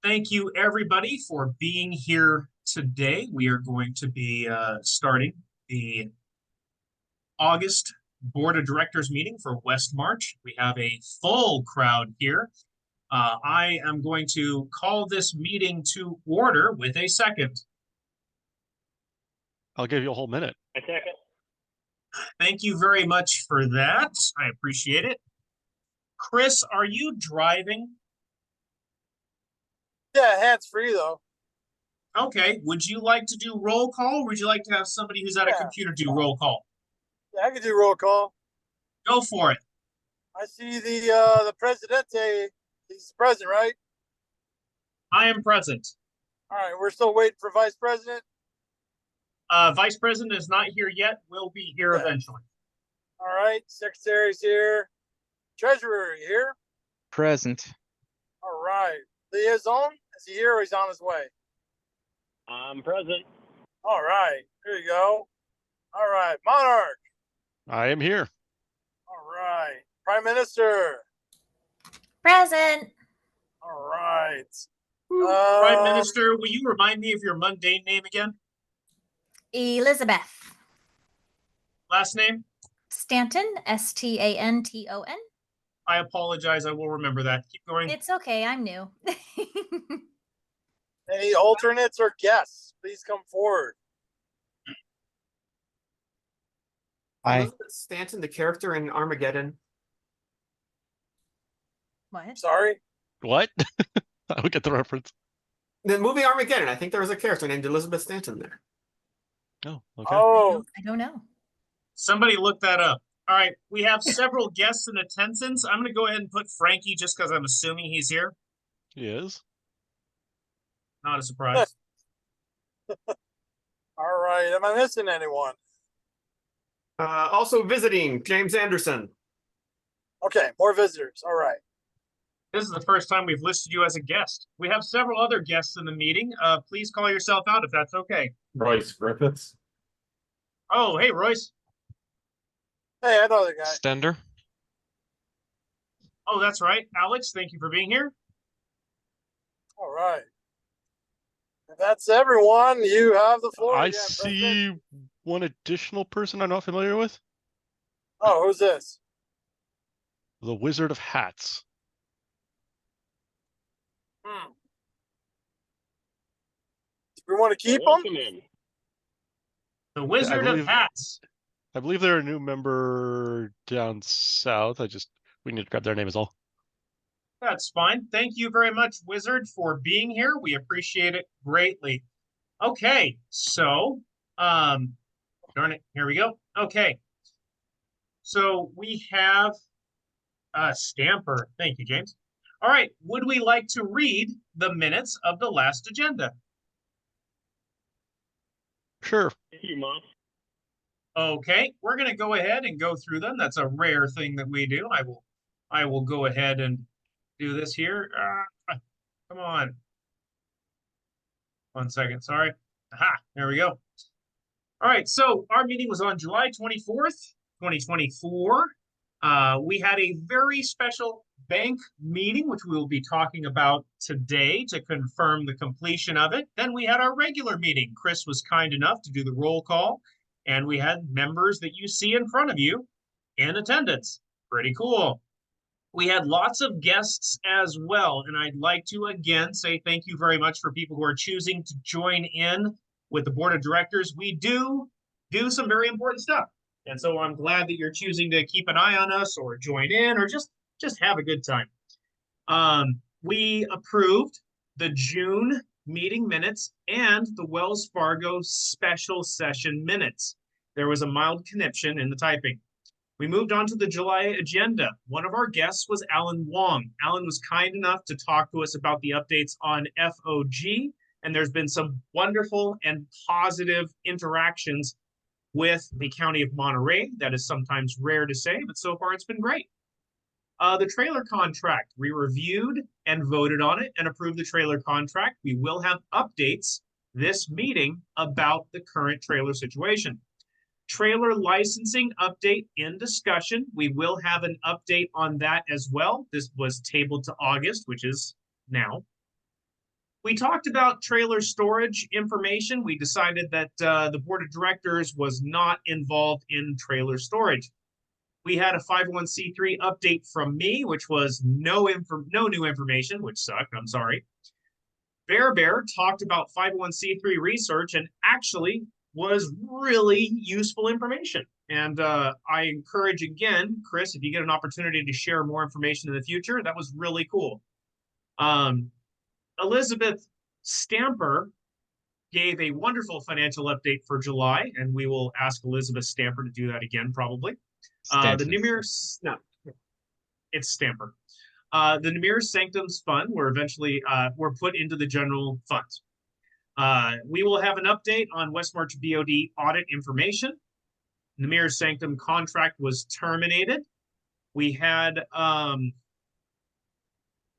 Thank you, everybody, for being here today. We are going to be starting the August Board of Directors meeting for Westmarch. We have a full crowd here. I am going to call this meeting to order with a second. I'll give you a whole minute. A second. Thank you very much for that. I appreciate it. Chris, are you driving? Yeah, hands free though. Okay. Would you like to do roll call, or would you like to have somebody who's at a computer do roll call? Yeah, I can do roll call. Go for it. I see the Presidente. He's president, right? I am present. All right, we're still waiting for Vice President. Vice President is not here yet. Will be here eventually. All right, Secretary's here. Treasurer here. Present. All right, Liaison, is he here or he's on his way? I'm present. All right, here you go. All right, Monarch. I am here. All right, Prime Minister. Present. All right. Prime Minister, will you remind me of your mundane name again? Elizabeth. Last name? Stanton, Stanton. I apologize. I will remember that. Keep going. It's okay. I'm new. Any alternates or guests, please come forward. Elizabeth Stanton, the character in Armageddon. What? Sorry. What? I don't get the reference. The movie Armageddon, I think there was a character named Elizabeth Stanton there. Oh, okay. Oh, I don't know. Somebody look that up. All right. We have several guests in attendance. I'm going to go ahead and put Frankie just because I'm assuming he's here. He is. Not a surprise. all right. Am I missing anyone? Also visiting, James Anderson. Okay, more visitors. All right. This is the first time we've listed you as a guest. We have several other guests in the meeting. Please call yourself out if that's okay. Royce Griffiths. Oh, hey, Royce. Hey, I know the guy. Stender. Oh, that's right. Alex, thank you for being here. All right. If that's everyone, you have the floor. I again, see President. one additional person I'm not familiar with. Oh, who's this? The Wizard of Hats. Hmm. Do we want to keep them? Welcome in. The Wizard of believe- Hats. I believe they're a new member down south. We need to grab their name is all. That's fine. Thank you very much, Wizard, for being here. We appreciate it greatly. Okay, so, darn it, here we go. Okay. So we have Stamper. Thank you, James. All right, would we like to read the minutes of the last agenda? Sure. Thank you, Mom. Okay, we're going to go ahead and go through them. That's a rare thing that we do. I will go ahead and do this here. Come on. 1 second, sorry. Aha, there we go. All right, so our meeting was on July 24th, 2024. We had a very special bank meeting, which we will be talking about today to confirm the completion of it. Then we had our regular meeting. Chris was kind enough to do the roll call, and we had members that you see in front of you in attendance. Pretty cool. We had lots of guests as well, and I'd like to again say thank you very much for people who are choosing to join in with the board of directors. We do some very important stuff, and so I'm glad that you're choosing to keep an eye on us or join in or just have a good time. We approved the June meeting minutes and the Wells Fargo special session minutes. There was a mild conniption in the typing. We moved on to the July agenda. One of our guests was Alan Wong. Alan was kind enough to talk to us about the updates on FOG, and there's been some wonderful and positive interactions with the County of Monterey. That is sometimes rare to say, but so far it's been great. The trailer contract, we reviewed and voted on it and approved the trailer contract. We will have updates this meeting about the current trailer situation. Trailer licensing update in discussion. We will have an update on that as well. This was tabled to August, which is now. We talked about trailer storage information. We decided that the board of directors was not involved in trailer storage. We had a 501c3 update from me, which was no new information, which sucked. I'm sorry. Bear talked about 501c3 research and actually was really useful information. And I encourage again, Chris, if you get an opportunity to share more information in the future, that was really cool. Elizabeth Stamper gave a wonderful financial update for July, and we will ask Elizabeth Stamper to do that again, probably. The Namir, no, it's Stamper. The Namir Sanctums Fund were eventually were put into the general funds. We will have an update on Westmarch BoD audit information. Namir Sanctum contract was terminated. We had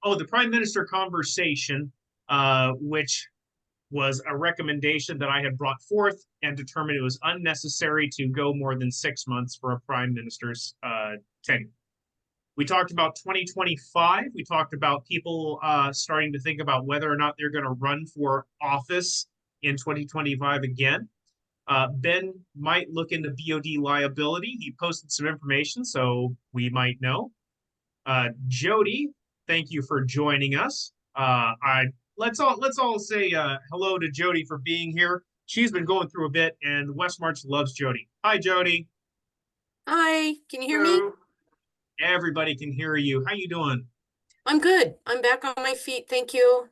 the Prime Minister conversation, which was a recommendation that I had brought forth and determined it was unnecessary to go more than 6 months for a Prime Minister's tenure. We talked about 2025. We talked about people starting to think about whether or not they're going to run for office in 2025 again. Ben might look into BoD liability. He posted some information, so we might know. Jody, thank you for joining us. Let's all say hello to Jody for being here. She's been going through a bit, and Westmarch loves Jody. Hi, Jody. Hi, can you hear me? Everybody can hear you. How you doing? I'm good. I'm back on my feet. Thank you.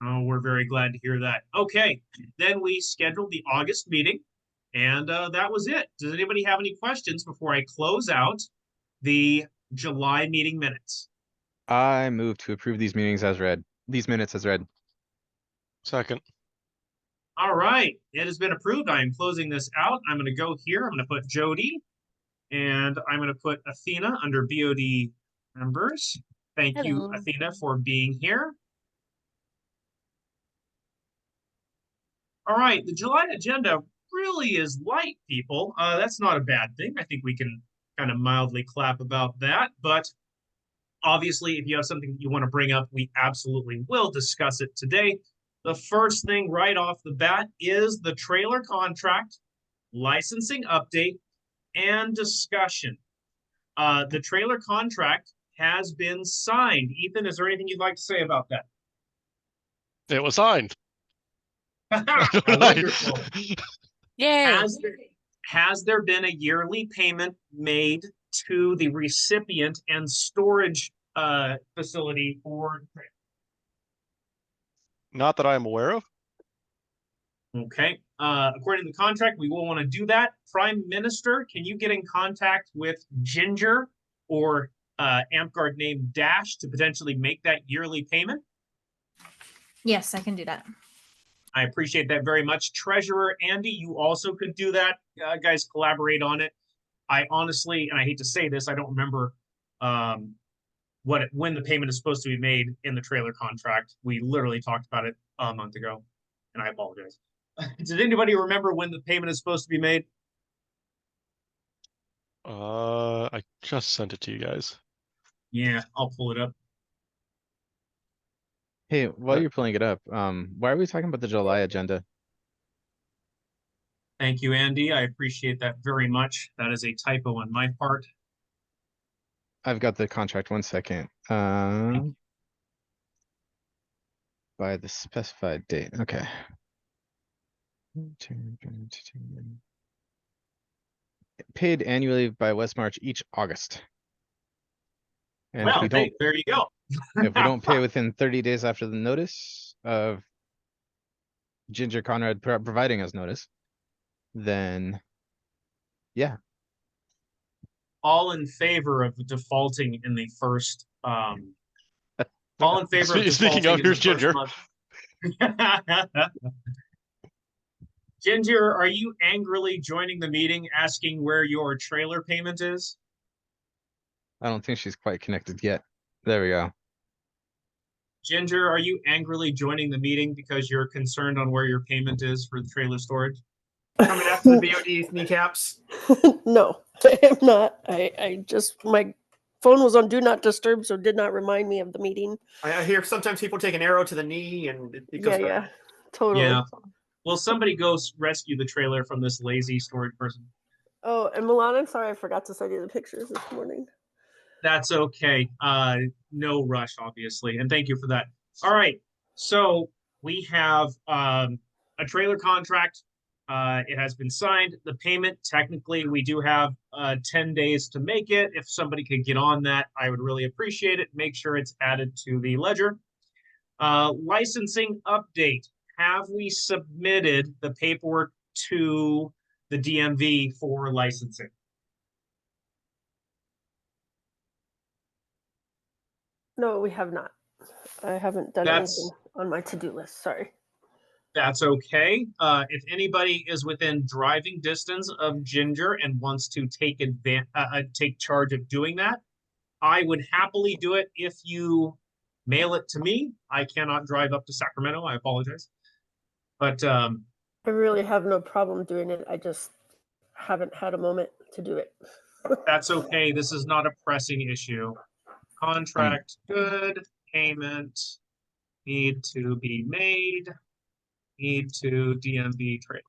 Oh, we're very glad to hear that. Okay, then we scheduled the August meeting, and that was it. Does anybody have any questions before I close out the July meeting minutes? I move to approve these minutes as read. Second. All right, it has been approved. I am closing this out. I'm going to go here. I'm going to put Jody, and I'm going to put Athena under BoD members. Thank you, Hello. Athena, for being here. All right, the July agenda really is light, people. That's not a bad thing. I think we can kind of mildly clap about that. But obviously, if you have something that you want to bring up, we absolutely will discuss it today. The first thing right off the bat is the trailer contract, licensing update, and discussion. The trailer contract has been signed. Ethan, is there anything you'd like to say about that? It was signed. Wonderful. Yay. Has there been a yearly payment made to the recipient and storage facility for? Not that I'm aware of. Okay. According to the contract, we will want to do that. Prime Minister, can you get in contact with Ginger or Amtgard named Dash to potentially make that yearly payment? Yes, I can do that. I appreciate that very much. Treasurer Andy, you also could do that. Guys, collaborate on it. I honestly, and I hate to say this, I don't remember when the payment is supposed to be made in the trailer contract. We literally talked about it a month ago, and I apologize. Does anybody remember when the payment is supposed to be made? I just sent it to you guys. Yeah, I'll pull it up. Hey, while you're pulling it up, why are we talking about the July agenda? Thank you, Andy. I appreciate that very much. That is a typo on my part. I've got the contract, 1 second. By the specified date, okay. Paid annually by Westmarch each August. And Well, if we don't, there you go. if we don't pay within 30 days after the notice of Ginger Conrad providing us notice, then yeah. All in favor of defaulting in the first all in favor of Speaking defaulting of, in here's the first Ginger. month. Ginger, are you angrily joining the meeting asking where your trailer payment is? I don't think she's quite connected yet. There we go. Ginger, are you angrily joining the meeting because you're concerned on where your payment is for the trailer storage? Coming after the BoD kneecaps. No, I am not. I just, my phone was on do not disturb, so it did not remind me of the meeting. I hear sometimes people take an arrow to the knee and it goes Yeah, yeah, totally. Yeah. Will somebody go rescue the trailer from this lazy storage person? Oh, and Milan, I'm sorry I forgot to send you the pictures this morning. That's okay. No rush, obviously, and thank you for that. All right, so we have a trailer contract. It has been signed. The payment, technically, we do have 10 days to make it. If somebody could get on that, I would really appreciate it. Make sure it's added to the ledger. Licensing update. Have we submitted the paperwork to the DMV for licensing? No, we have not. I haven't done That's- anything on my to-do list. Sorry. That's okay. If anybody is within driving distance of Ginger and wants to take charge of doing that, I would happily do it if you mail it to me. I cannot drive up to Sacramento. I apologize. But I really have no problem doing it. I just haven't had a moment to do it. that's okay. This is not a pressing issue. Contract good, payment need to be made, need to DMV trade.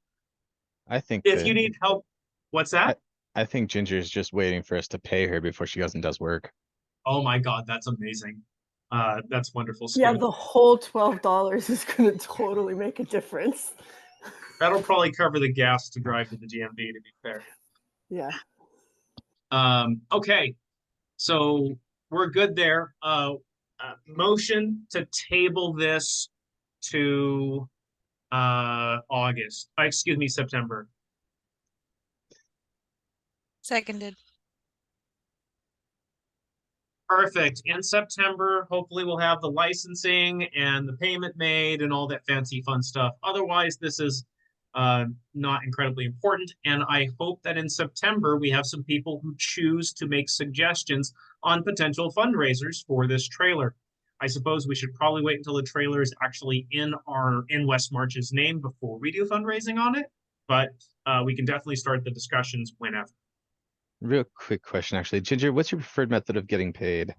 I think If that- you need help, what's that? I think Ginger's just waiting for us to pay her before she goes and does work. Oh my God, that's amazing. That's wonderful. Yeah, Skip. the whole $12 is going to totally make a difference. That'll probably cover the gas to drive to the DMV, to be fair. Yeah. Okay, so we're good there. Motion to table this to August. Excuse me, September. Seconded. Perfect. In September, hopefully we'll have the licensing and the payment made and all that fancy fun stuff. Otherwise, this is not incredibly important. And I hope that in September, we have some people who choose to make suggestions on potential fundraisers for this trailer. I suppose we should probably wait until the trailer is actually in Westmarch's name before we do fundraising on it. But we can definitely start the discussions whenever. Real quick question, actually. Ginger, what's your preferred method of getting paid?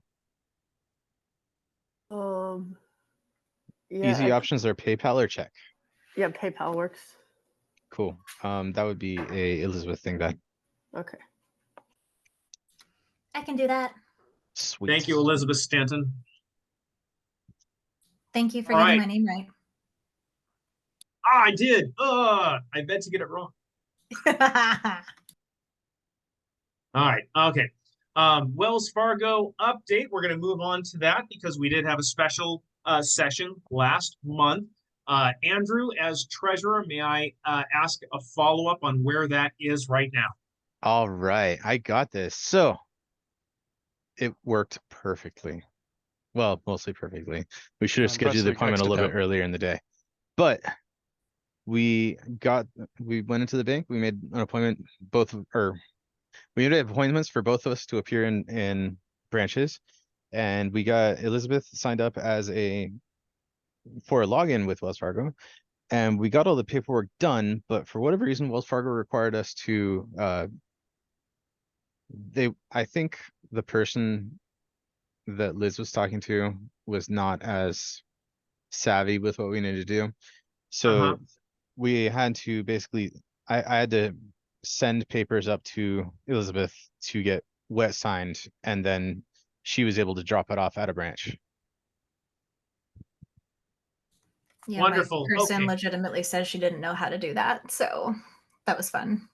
Yeah. Easy options are PayPal or check. Yeah, PayPal works. Cool. That would be a Elizabeth thing then. Okay. I can do that. Sweet. Thank you, Elizabeth Stanton. Thank you for All getting right. my name right. Ah, I did. I meant to get it wrong. All right. Okay. Wells Fargo update. We're going to move on to that because we did have a special session last month. Andrew, as treasurer, may I ask a follow-up on where that is right now? All right, I got this. So it worked perfectly. Well, mostly perfectly. We should have scheduled the Impressive. appointment a X'd little it bit out. earlier in the day. But we went into the bank, we made an appointment, we made appointments for both of us to appear in branches. And we got Elizabeth signed up for a login with Wells Fargo. And we got all the paperwork done, but for whatever reason, Wells Fargo required us to I think the person that Liz was talking to was not as savvy with what we needed to do. So we had to basically, I had to send papers up to Elizabeth to get wet signed, and then she was able to drop it off at a branch. Yeah, Wonderful. my person Okay. legitimately says she didn't know how to do that, so that was fun.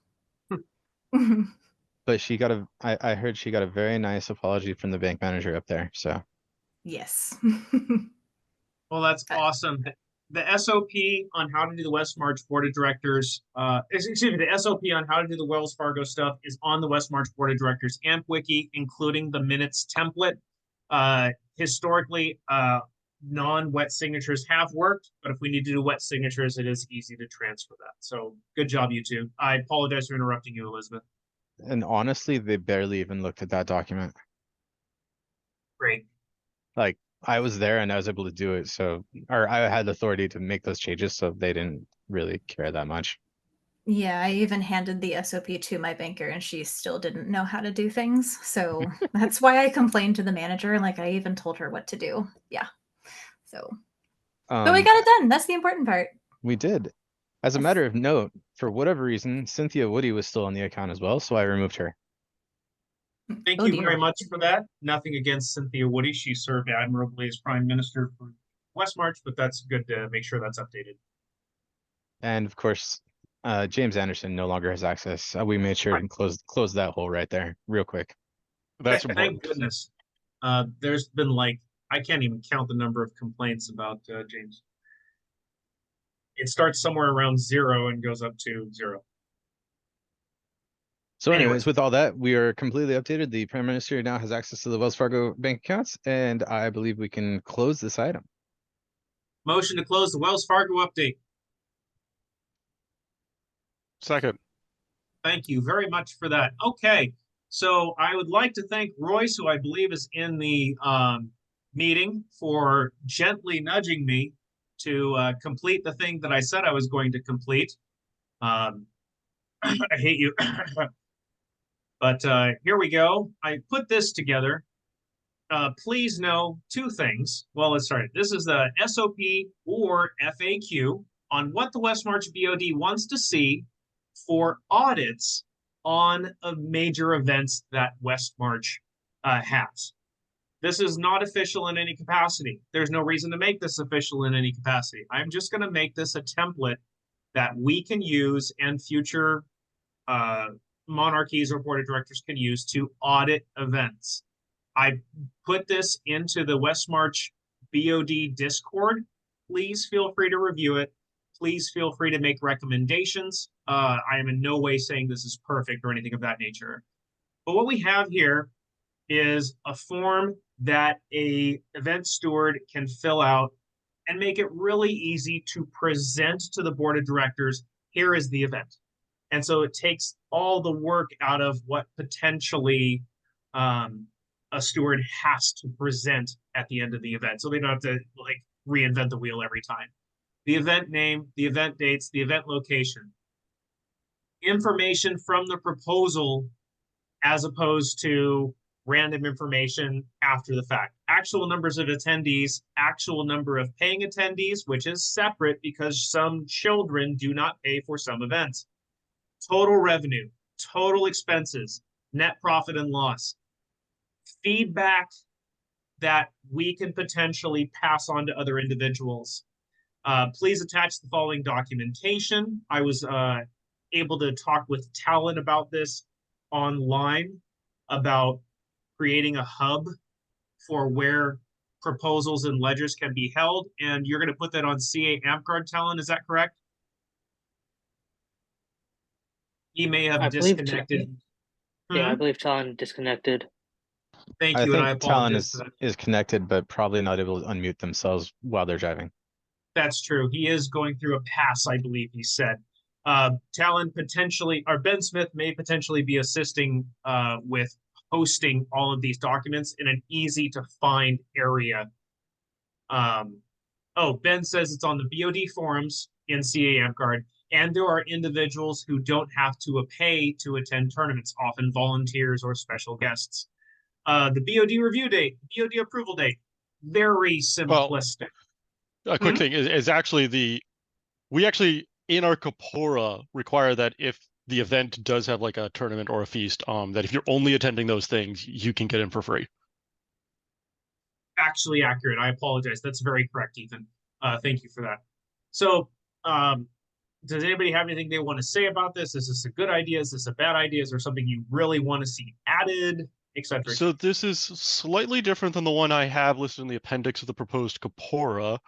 But she got I heard she got a very nice apology from the bank manager up there. So Yes. Well, that's awesome. The SOP on how to do the Westmarch Board of Directors, excuse me, the SOP on how to do the Wells Fargo stuff is on the Westmarch Board of Directors AMP Wiki, including the minutes template. Historically, non-wet signatures have worked, but if we need to do wet signatures, it is easy to transfer that. So good job, you two. I apologize for interrupting you, Elizabeth. and honestly, they barely even looked at that document. Great. Like, I was there and I was able to do it, so, or I had authority to make those changes, so they didn't really care that much. Yeah, I even handed the SOP to my banker and she still didn't know how to do things. So that's why I complained to the manager. Like I even told her what to do. Yeah. So, but we got it done. That's the important part. We did. As a Yes. matter of note, for whatever reason, Cynthia Woody was still on the account as well, so I removed her. Thank Oh, you dear. very much for that. Nothing against Cynthia Woody. She served admirably as Prime Minister for Westmarch, but that's good to make sure that's updated. And of course, James Anderson no longer has access. We made sure to close that hole right there, real quick. That's Thank important. goodness. There's been like, I can't even count the number of complaints about James. It starts somewhere around 0 and goes up to 0. So Anyway. anyways, with all that, we are completely updated. The Prime Minister now has access to the Wells Fargo bank accounts, and I believe we can close this item. Motion to close the Wells Fargo update. Second. Thank you very much for that. Okay, so I would like to thank Royce, who I believe is in the meeting, for gently nudging me to complete the thing that I said I was going to complete. I hate you. But here we go. I put this together. Please know 2 things. Well, let's start. This is the SOP or FAQ on what the Westmarch BoD wants to see for audits on major events that Westmarch has. This is not official in any capacity. There's no reason to make this official in any capacity. I'm just going to make this a template that we can use and future monarchies or board of directors can use to audit events. I put this into the Westmarch BoD Discord. Please feel free to review it. Please feel free to make recommendations. I am in no way saying this is perfect or anything of that nature. But what we have here is a form that a event steward can fill out and make it really easy to present to the board of directors. Here is the event. And so it takes all the work out of what potentially a steward has to present at the end of the event. So they don't have to like reinvent the wheel every time. The event name, the event dates, the event location. Information from the proposal as opposed to random information after the fact. Actual numbers of attendees, actual number of paying attendees, which is separate because some children do not pay for some events. Total revenue, total expenses, net profit and loss. Feedback that we can potentially pass on to other individuals. Please attach the following documentation. I was able to talk with Talon about this online, about creating a hub for where proposals and ledgers can be held. And you're going to put that on CA AmpCard, Talon, is that correct? He may have disconnected. Yeah, I believe Talon disconnected. Thank you, and I think Talon apologize for that. is connected, but probably not able to unmute themselves while they're driving. That's true. He is going through a pass, I believe he said. Talon potentially, or Ben Smith may potentially be assisting with hosting all of these documents in an easy to find area. Ben says it's on the BoD forums in CA AmpCard, and there are individuals who don't have to pay to attend tournaments, often volunteers or special guests. The BoD review date, BoD approval date, very simplistic. A quick thing is actually we actually in our Capora require that if the event does have like a tournament or a feast, that if you're only attending those things, you can get in for free. Actually accurate. I apologize. That's very correct, Ethan. Thank you for that. So, does anybody have anything they want to say about this? Is this a good idea? Is this a bad idea? Is there something you really want to see added, etc.? So this is slightly different than the one I have listed in the appendix of the proposed Capora.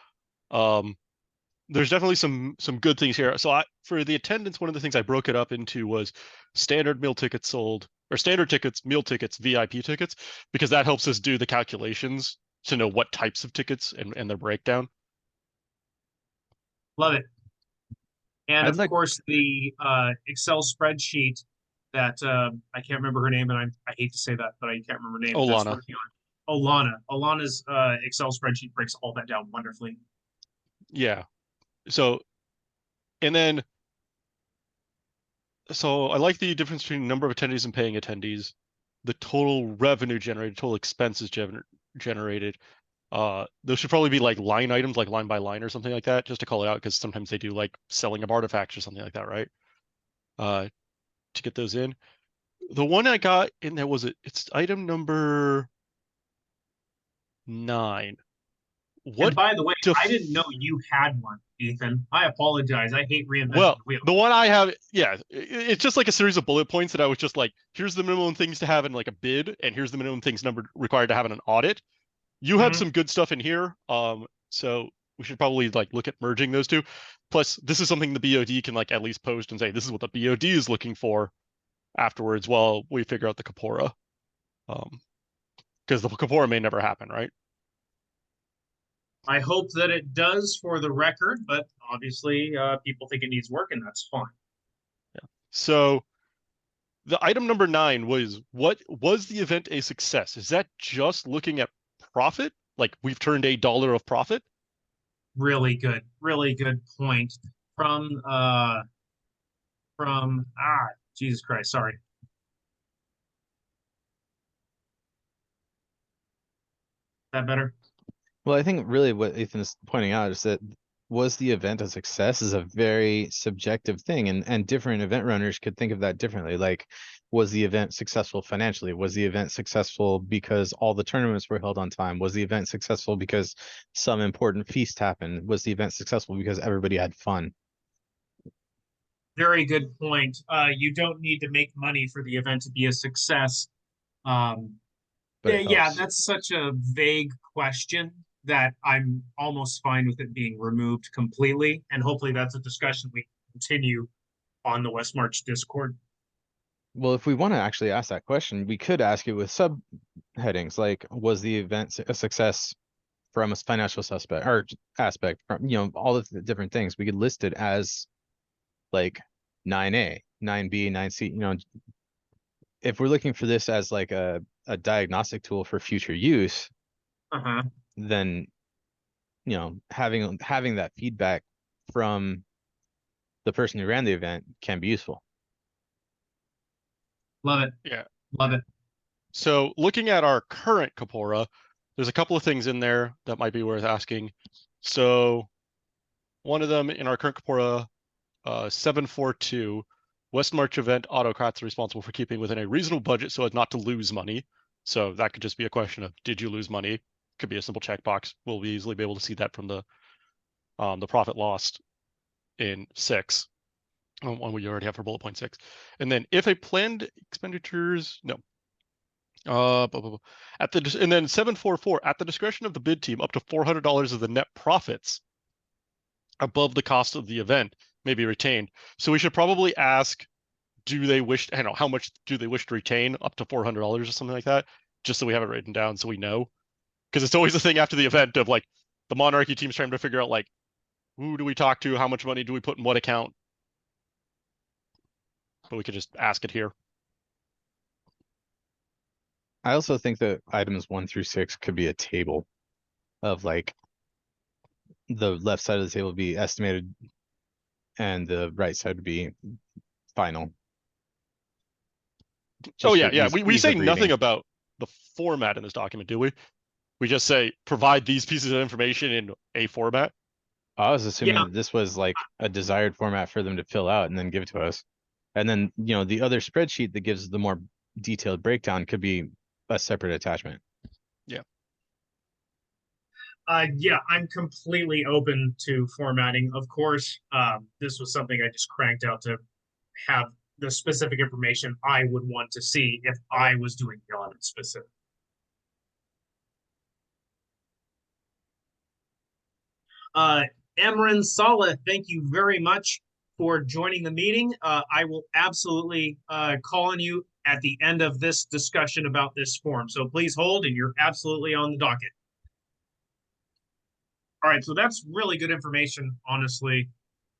There's definitely some good things here. So for the attendance, one of the things I broke it up into was standard meal tickets sold, or standard tickets, meal tickets, VIP tickets, because that helps us do the calculations to know what types of tickets and their breakdown. Love it. And of course, the Excel spreadsheet that I can't remember her name, and I hate to say that, but I can't remember her name. Olana. Olana's Excel spreadsheet breaks all that down wonderfully. Yeah. So, and then So I like the difference between number of attendees and paying attendees, the total revenue generated, total expenses generated. Those should probably be like line items, like line by line or something like that, just to call it out, because sometimes they do like selling of artifacts or something like that, right? To get those in. The one I got in there it's item number 9. What And by the way, def- I didn't know you had one, Ethan. I apologize. I hate reinventing Well, the wheel. the one I have, yeah, it's just like a series of bullet points that I was just like, here's the minimum things to have in like a bid, and here's the minimum things required to have in an audit. You have some good stuff in here, so we should probably like look at merging those two. Plus, this is something the BOD can like at least post and say this is what the BOD is looking for afterwards while we figure out the Kapora. Because the Kapora may never happen, right? I hope that it does for the record, but obviously people think it needs work, and that's fine. Yeah. So the item number 9 was, what was the event a success? Is that just looking at profit? Like we've turned $1 of profit? Really good point from Jesus Christ, sorry. That better? Well, I think really what Ethan is pointing out is that was the event a success is a very subjective thing, and different event runners could think of that differently. Like, was the event successful financially? Was the event successful because all the tournaments were held on time? Was the event successful because some important feast happened? Was the event successful because everybody had fun? Very good point. You don't need to make money for the event to be a success. But Yeah, that's such a vague question that I'm almost fine with it being removed completely. And hopefully that's a discussion we continue on the Westmarch Discord. Well, if we want to actually ask that question, we could ask it with subheadings like, was the event a success from a financial suspect or aspect, from all of the different things? We could list it as like 9A, 9B, 9C. If we're looking for this as like a diagnostic tool for future use, then having that feedback from the person who ran the event can be useful. Love it. Yeah. Love it. So looking at our current Kapora, there's a couple of things in there that might be worth asking. So one of them in our current Kapora, 742, Westmarch event autocrats are responsible for keeping within a reasonable budget so as not to lose money. So that could just be a question of, did you lose money? Could be a simple checkbox. We'll easily be able to see that from the profit lost in 6. One we already have for bullet point 6. And then if a planned expenditures, no. And then 744, at the discretion of the bid team, up to $400 of the net profits above the cost of the event may be retained. So we should probably ask, do they wish, how much do they wish to retain? Up to $400 or something like that, just so we have it written down so we know. Because it's always the thing after the event of like the Monarchy team's trying to figure out like, who do we talk to? How much money do we put in what account? But we could just ask it here. I also think that items 1 through 6 could be a table of like the left side of the table be estimated and the right side would be final. Oh yeah. We say nothing about the format in this document, do we? We just say provide these pieces of information in a format. I was assuming that this was like a desired format for them to fill out and then give to us. And then, the other spreadsheet that gives the more detailed breakdown could be a separate attachment. Yeah. I'm completely open to formatting. Of course, this was something I just cranked out to have the specific information I would want to see if I was doing the audit specific. Emran Saleh, thank you very much for joining the meeting. I will absolutely call on you at the end of this discussion about this form. So please hold, and you're absolutely on the docket. All right, so that's really good information, honestly.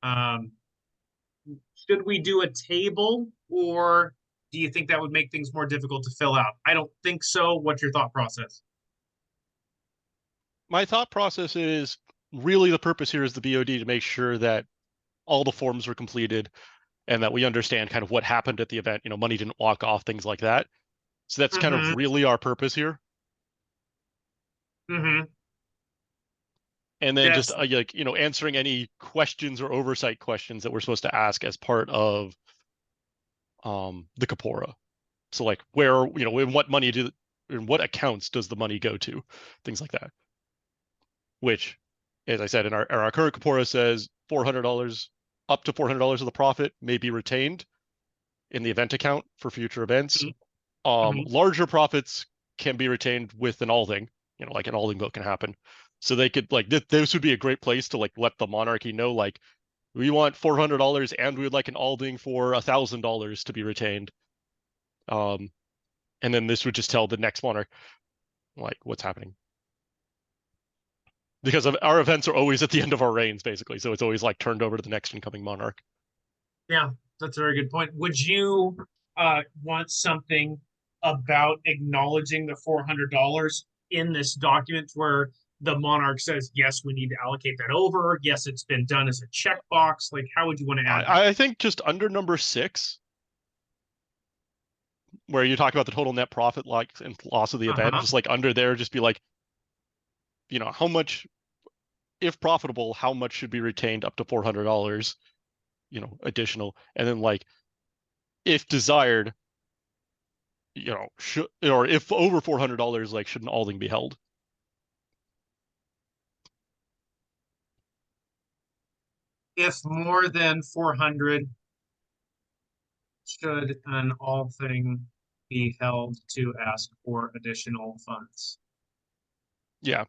Should we do a table, or do you think that would make things more difficult to fill out? I don't think so. What's your thought process? My thought process is really the purpose here is the BOD to make sure that all the forms were completed and that we understand kind of what happened at the event. You know, money didn't walk off, things like that. So that's kind of really our purpose here. Mm-hmm. And then Yes. just like, you know, answering any questions or oversight questions that we're supposed to ask as part of the Kapora. So like where, you know, in what accounts does the money go to? Things like that. Which, as I said, in our current Kapora says $400, up to $400 of the profit may be retained in the event account for future events. Larger profits can be retained with an alding, you know, like an alding vote can happen. So they could like this would be a great place to like let the monarchy know, like, we want $400 and we would like an alding for $1,000 to be retained. And then this would just tell the next monarch like what's happening. Because of our events are always at the end of our reigns, basically. So it's always like turned over to the next incoming monarch. Yeah, that's a very good point. Would you want something about acknowledging the $400 in this document where the monarch says, yes, we need to allocate that over. Yes, it's been done as a checkbox. Like, how would you want to add that? I think just under number 6, where you talk about the total net profit like and loss of the event, just like under there, just be like, you know, how much, if profitable, how much should be retained up to $400, you know, additional, and then like, if desired, you know, should, or if over $400, like, should an alding be held? If more than 400, should an alding be held to ask for additional funds? Yeah,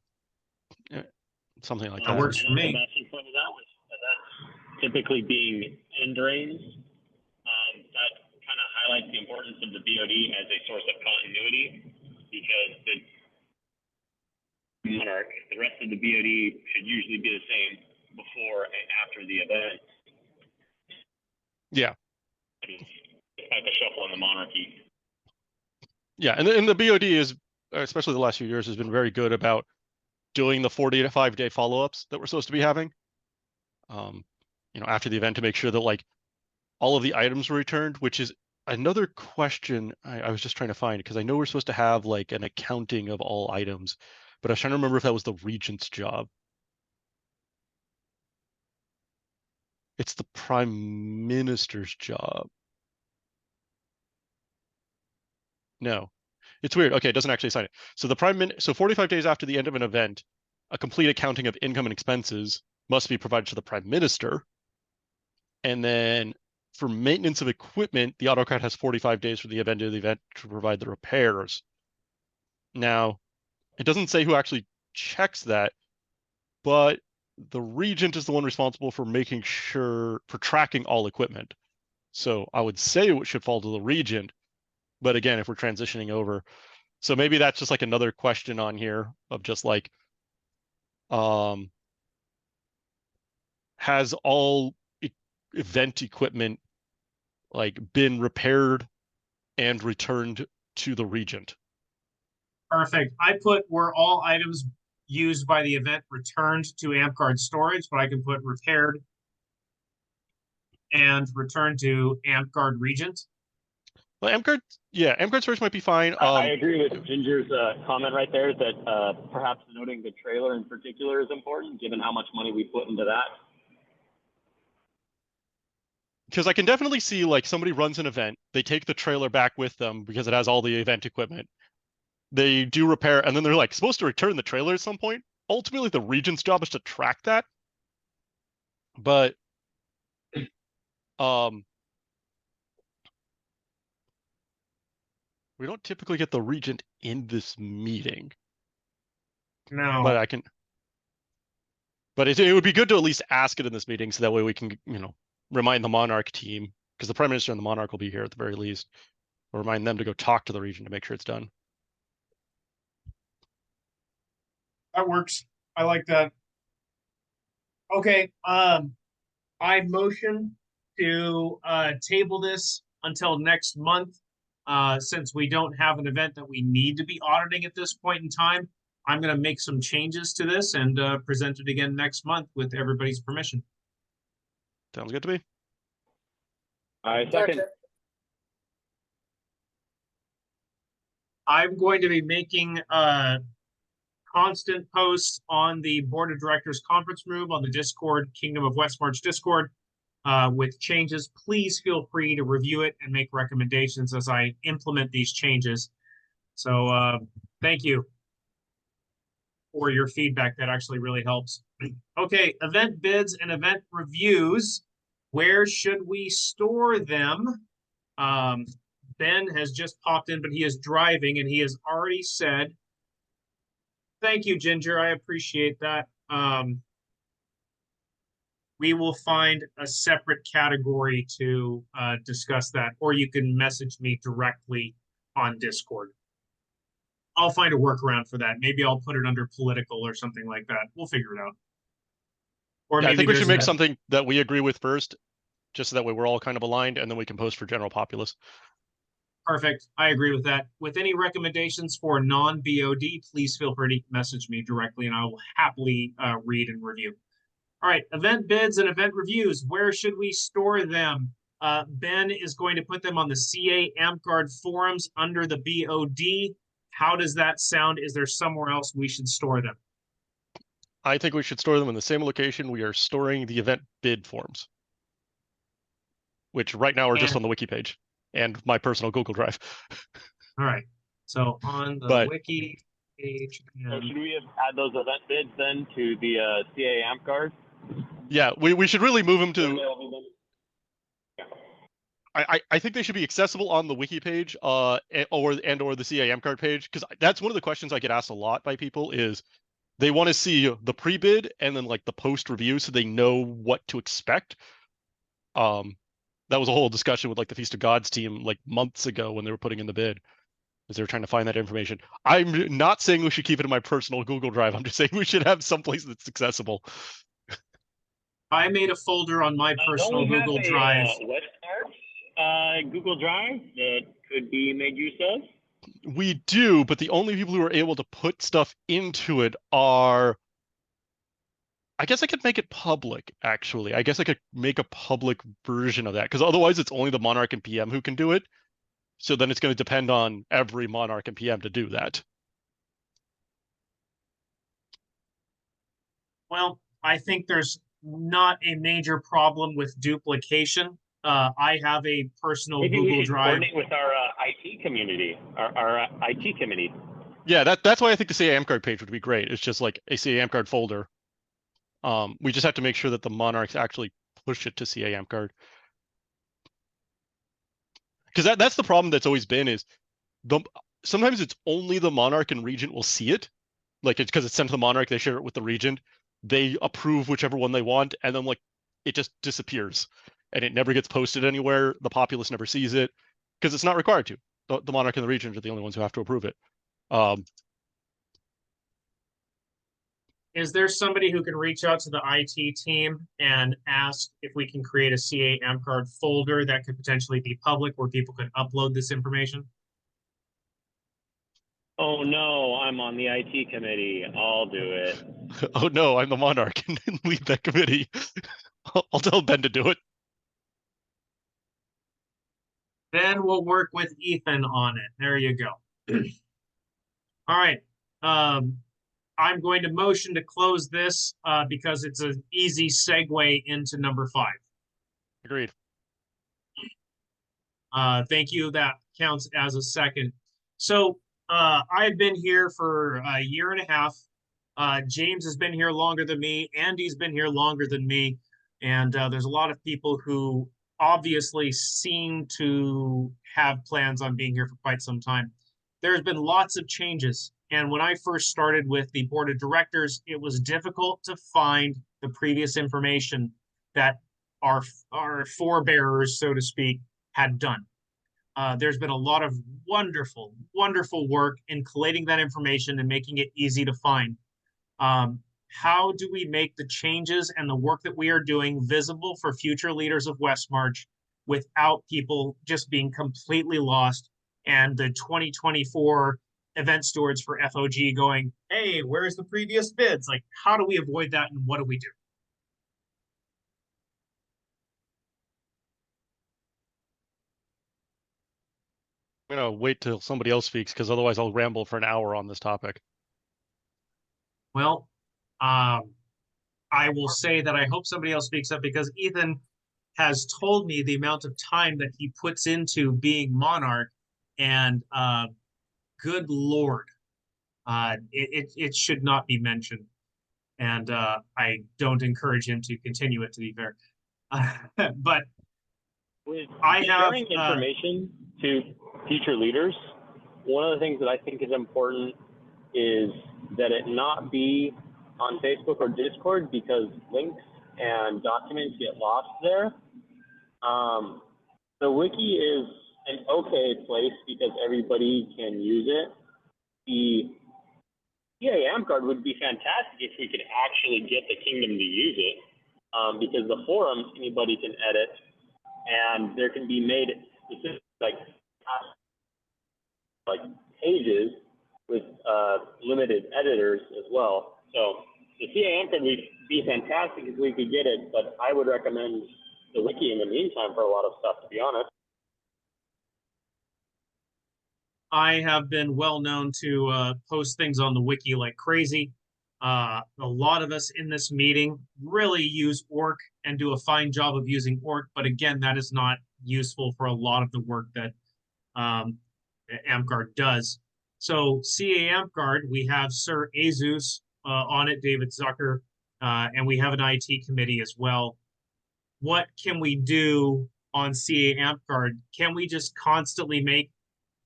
something like that. That works for me. Sebastian pointed out was that typically being end drains, that kind of highlights the importance of the BoD as a source of continuity, because the monarch, the rest of the BoD should usually be the same before and after the event. Yeah. Like a shuffle in the monarchy. Yeah, and the BoD is, especially the last few years, has been very good about doing the 45-day follow-ups that we're supposed to be having. You know, after the event, to make sure that like all of the items were returned, which is another question I was just trying to find, because I know we're supposed to have like an accounting of all items, but I was trying to remember if that was the regent's job. It's the prime minister's job. No, it's weird. Okay, it doesn't actually sign it. So so 45 days after the end of an event, a complete accounting of income and expenses must be provided to the prime minister. And then for maintenance of equipment, the autocrat has 45 days for the event of the event to provide the repairs. Now, it doesn't say who actually checks that, but the regent is the one responsible for making sure, for tracking all equipment. So I would say it should fall to the regent. But again, if we're transitioning over, so maybe that's just like another question on here of just like, has all event equipment like been repaired and returned to the regent? Perfect. I put were all items used by the event returned to Amcard storage, but I can put repaired and returned to Amcard Regent. Well, Amcard storage might be fine. I agree with Ginger's comment right there that perhaps noting the trailer in particular is important, given how much money we put into that. Because I can definitely see like somebody runs an event, they take the trailer back with them because it has all the event equipment. They do repair, and then they're like supposed to return the trailer at some point. Ultimately, the regent's job is to track that. But we don't typically get the regent in this meeting. No. But it would be good to at least ask it in this meeting, so that way we can, you know, remind the monarch team, because the prime minister and the monarch will be here at the very least. Or remind them to go talk to the regent to make sure it's done. That works. I like that. Okay. I motion to table this until next month. Since we don't have an event that we need to be auditing at this point in time, I'm going to make some changes to this and present it again next month with everybody's permission. Sounds good to me. I second. I'm going to be making constant posts on the board of directors conference room on the Discord, Kingdom of Westmarch Discord, with changes. Please feel free to review it and make recommendations as I implement these changes. So thank you for your feedback. That actually really helps. Okay, event bids and event reviews. Where should we store them? Ben has just popped in, but he is driving and he has already said, thank you, Ginger. I appreciate that. We will find a separate category to discuss that, or you can message me directly on Discord. I'll find a workaround for that. Maybe I'll put it under political or something like that. We'll figure it out. Or Yeah, I maybe think we should make there's something that we agree with first, just so that way we're all kind of aligned, and then we can post for general populace. Perfect. I agree with that. With any recommendations for non-BOD, please feel free to message me directly, and I will happily read and review. All right, event bids and event reviews. Where should we store them? Ben is going to put them on the CA AmpGuard forums under the BOD. How does that sound? Is there somewhere else we should store them? I think we should store them in the same location we are storing the event bid forms, which right now are just on the wiki page and my personal Google Drive. All right, so on the wiki page. So should we add those event bids then to the CA AmpGuard? Yeah, we should really move them to. I think they should be accessible on the wiki page, or the CA AmpGuard page, because that's one of the questions I get asked a lot by people is they want to see the pre-bid and then like the post review so they know what to expect. That was a whole discussion with like the Feast of Gods team like months ago when they were putting in the bid, as they were trying to find that information. I'm not saying we should keep it in my personal Google Drive. I'm just saying we should have someplace that's accessible. I made a folder on my personal Google Drive. Westmarch Google Drive that could be made use of? We do, but the only people who are able to put stuff into it are. I guess I could make it public, actually. I guess I could make a public version of that, because otherwise it's only the Monarch and PM who can do it. So then it's going to depend on every Monarch and PM to do that. Well, I think there's not a major problem with duplication. I have a personal Maybe Google we should Drive. Coordinate with our IT community, our IT committee. Yeah, that's why I think the CA AmpGuard page would be great. It's just like a CA AmpGuard folder. We just have to make sure that the Monarchs actually push it to CA AmpGuard. Because that's the problem that's always been is sometimes it's only the Monarch and Regent will see it. Like it's because it's sent to the Monarch, they share it with the Regent. They approve whichever one they want, and then like it just disappears. And it never gets posted anywhere. The populace never sees it because it's not required to. The Monarch and the Regent are the only ones who have to approve it. Is there somebody who can reach out to the IT team and ask if we can create a CA AmpGuard folder that could potentially be public where people could upload this information? Oh no, I'm on the IT committee. I'll do it. Oh no, I'm the Monarch and lead that committee. I'll tell Ben to do it. Then we'll work with Ethan on it. There you go. All right. I'm going to motion to close this because it's an easy segue into number 5. Agreed. Thank you. That counts as a second. So I've been here for a year and a half. James has been here longer than me. Andy's been here longer than me. And there's a lot of people who obviously seem to have plans on being here for quite some time. There's been lots of changes. And when I first started with the board of directors, it was difficult to find the previous information that our forebearers, so to speak, had done. There's been a lot of wonderful, wonderful work in collating that information and making it easy to find. How do we make the changes and the work that we are doing visible for future leaders of Westmarch without people just being completely lost and the 2024 event stewards for FOG going, hey, where's the previous bids? Like, how do we avoid that and what do we do? I'm gonna wait till somebody else speaks because otherwise I'll ramble for an hour on this topic. Well, I will say that I hope somebody else speaks up because Ethan has told me the amount of time that he puts into being monarch, and good Lord, it should not be mentioned. And I don't encourage him to continue it, to be fair. But With I have sharing information to future leaders, one of the things that I think is important is that it not be on Facebook or Discord because links and documents get lost there. The wiki is an okay place because everybody can use it. The CA AMP card would be fantastic if we could actually get the kingdom to use it, because the forums anybody can edit, and there can be made specific like pages with limited editors as well. So the CA AMP card would be fantastic if we could get it, but I would recommend the wiki in the meantime for a lot of stuff, to be honest. I have been well known to post things on the wiki like crazy. A lot of us in this meeting really use orc and do a fine job of using orc, but again, that is not useful for a lot of the work that AmpGuard does. So CA AmpGuard, we have Sir Azus on it, David Zucker, and we have an IT committee as well. What can we do on CA AmpGuard? Can we just constantly make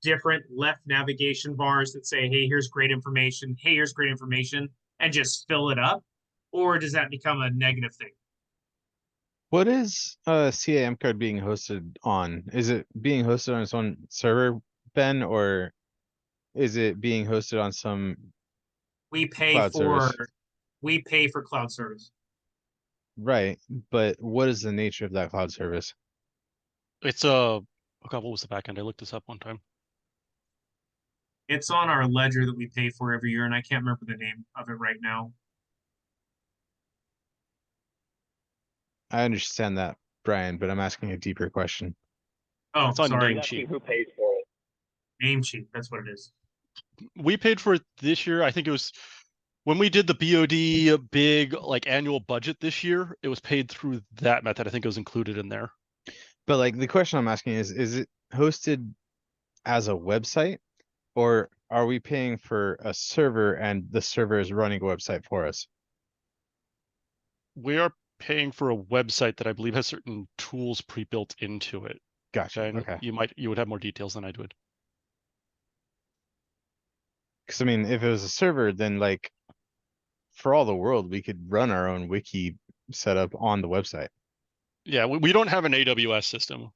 different left navigation bars that say, hey, here's great information, hey, here's great information, and just fill it up? Or does that become a negative thing? What is CAM card being hosted on? Is it being hosted on its own server, Ben, or is it being hosted on some We pay cloud for service? we pay for cloud service. Right, but what is the nature of that cloud service? It's oh God, what was the backend? I looked this up one time. It's on our ledger that we pay for every year, and I can't remember the name of it right now. I understand that, Brian, but I'm asking a deeper question. Oh, It's on sorry. Namecheap. Who pays for it? Namecheap, that's what it is. We paid for it this year. I think it was when we did the BoD big like annual budget this year, it was paid through that method. I think it was included in there. But like the question I'm asking is it hosted as a website, or are we paying for a server and the server is running a website for us? We are paying for a website that I believe has certain tools pre-built into it. Gotcha. And Okay. you would have more details than I would. Because I mean, if it was a server, then like for all the world, we could run our own wiki setup on the website. Yeah, we don't have an AWS system.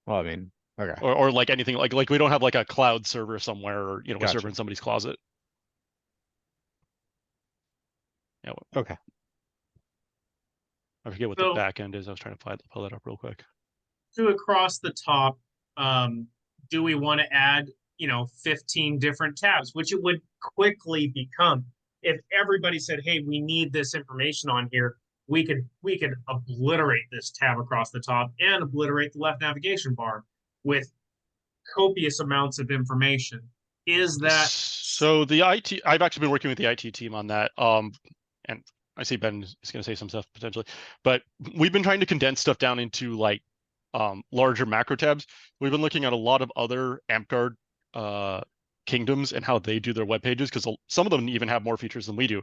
Well, I mean, okay. Or like anything like we don't have like a cloud server somewhere or a Gotcha. server in somebody's closet. Yeah. Okay. I forget what So- the back end is. I was trying to pull that up real quick. To across the top, do we want to add, 15 different tabs, which it would quickly become if everybody said, hey, we need this information on here. We could obliterate this tab across the top and obliterate the left navigation bar with copious amounts of information. Is that So the IT? I've actually been working with the IT team on that. And I see Ben is going to say some stuff potentially, but we've been trying to condense stuff down into like larger macro tabs. We've been looking at a lot of other AmpGuard kingdoms and how they do their web pages, because some of them even have more features than we do.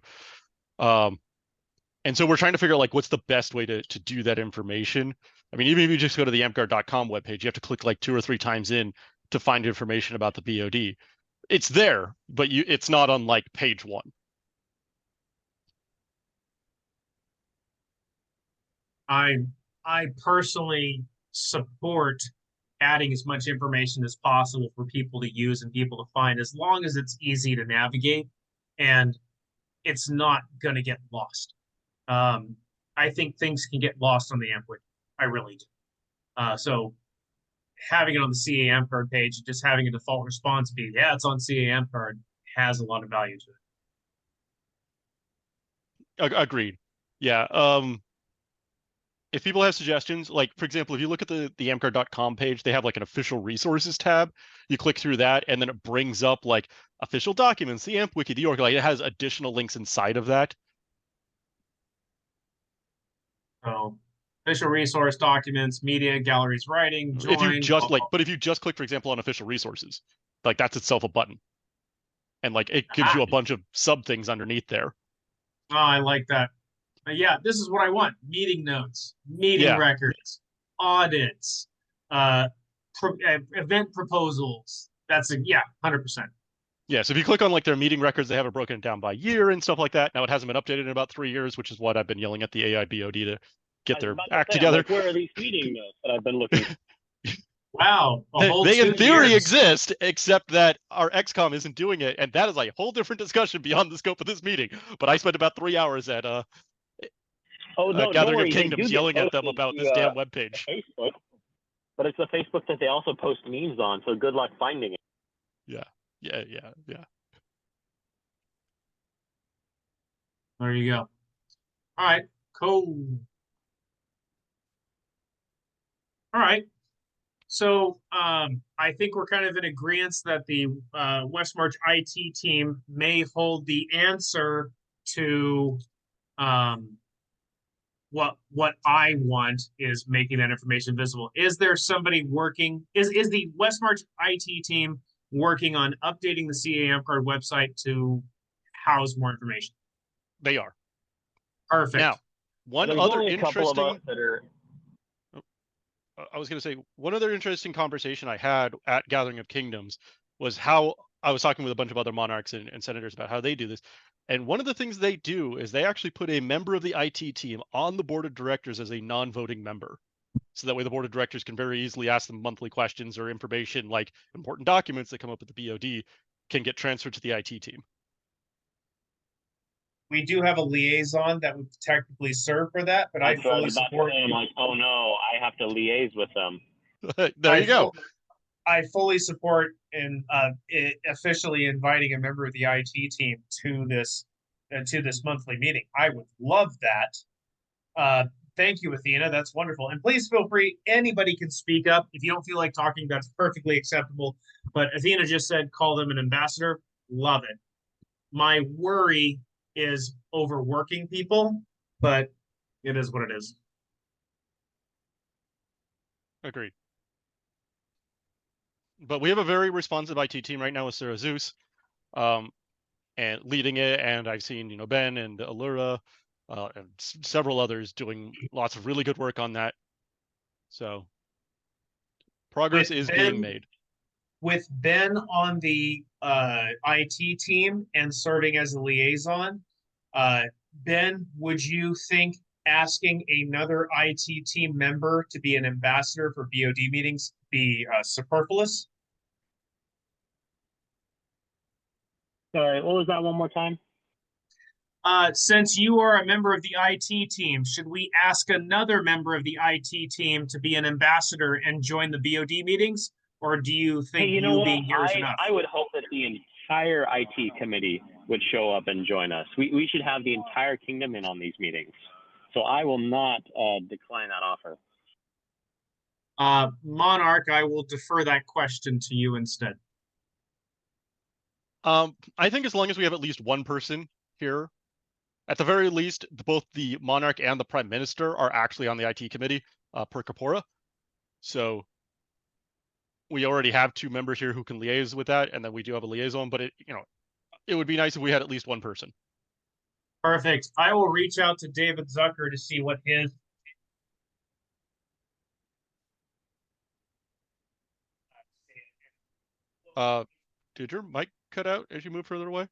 And so we're trying to figure out like what's the best way to do that information. I mean, even if you just go to the ampguard.com webpage, you have to click like 2 or 3 times in to find information about the BoD. It's there, but it's not on like page 1. I personally support adding as much information as possible for people to use and people to find, as long as it's easy to navigate and it's not going to get lost. I think things can get lost on the AmpWiki. I really do. So having it on the CA AmpCard page, just having a default response be, yeah, it's on CA AmpCard, has a lot of value to it. Agreed. Yeah. if people have suggestions, like for example, if you look at the amcard.com page, they have like an official resources tab. You click through that, and then it brings up like official documents, the AMP wiki, the org. Like it has additional links inside of that. So official resource documents, media, galleries, writing, join. If you just but if you just click, for example, on official resources, like that's itself a button, and like it gives you a bunch of sub things underneath there. Oh, I like that. Yeah, this is what I want: meeting notes, meeting records, audits, event proposals. That's 100%. Yeah, so if you click on like their meeting records, they have it broken down by year and stuff like that. Now it hasn't been updated in about 3 years, which is what I've been yelling at the AI BoD to get their act together. Like, where are these meeting notes that I've been looking? Wow, they in theory exist, except that our XCOM isn't doing it, and that is a whole different discussion beyond the scope of this meeting. But I spent about 3 hours at Gathering of Kingdoms yelling at them about this damn webpage. Facebook, but it's the Facebook that they also post memes on. So good luck finding it. Yeah. There you go. All right, cool. All right. So I think we're kind of in agreement that the Westmarch IT team may hold the answer to what I want is making that information visible. Is there somebody working? Is the Westmarch IT team working on updating the CA AmpCard website to house more information? They are. Perfect. Now, one other interesting. I was going to say, one other interesting conversation I had at Gathering of Kingdoms was how I was talking with a bunch of other monarchs and senators about how they do this. And one of the things they do is they actually put a member of the IT team on the board of directors as a non-voting member. So that way the board of directors can very easily ask them monthly questions or information like important documents that come up at the BoD can get transferred to the IT team. We do have a liaison that would technically serve for that, but I fully support. Like, oh no, I have to liaise with them. There you go. I fully support in officially inviting a member of the IT team to this monthly meeting. I would love that. Thank you, Athena. That's wonderful. And please feel free. Anybody can speak up. If you don't feel like talking, that's perfectly acceptable. But Athena just said, call them an ambassador. Love it. My worry is overworking people, but it is what it is. Agreed. But we have a very responsive IT team right now with Sarah Zeus, and leading it, and I've seen Ben and Allura, and several others doing lots of really good work on that. So progress is being made. With Ben on the IT team and serving as a liaison, Ben, would you think asking another IT team member to be an ambassador for BoD meetings be superfluous? Sorry, what was that one more time? Since you are a member of the IT team, should we ask another member of the IT team to be an ambassador and join the BoD meetings? Or do you think you being here is enough? I would hope that the entire IT committee would show up and join us. We should have the entire kingdom in on these meetings. So I will not decline that offer. Monarch, I will defer that question to you instead. I think as long as we have at least one person here, at the very least, both the monarch and the prime minister are actually on the IT committee per corpora. So we already have 2 members here who can liaise with that, and then we do have a liaison, but it would be nice if we had at least one person. Perfect. I will reach out to David Zucker to see what his did your mic cut out as you move further away?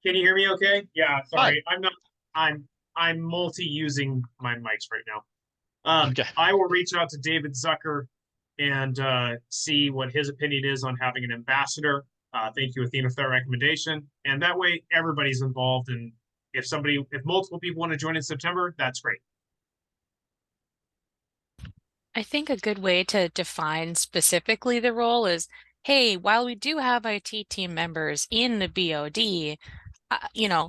Can you hear me okay? Yeah, sorry. Hi. I'm multi-using my mics right now. Okay. I will reach out to David Zucker and see what his opinion is on having an ambassador. Thank you, Athena, for that recommendation. And that way everybody's involved. And if multiple people want to join in September, that's great. I think a good way to define specifically the role is, hey, while we do have IT team members in the BoD,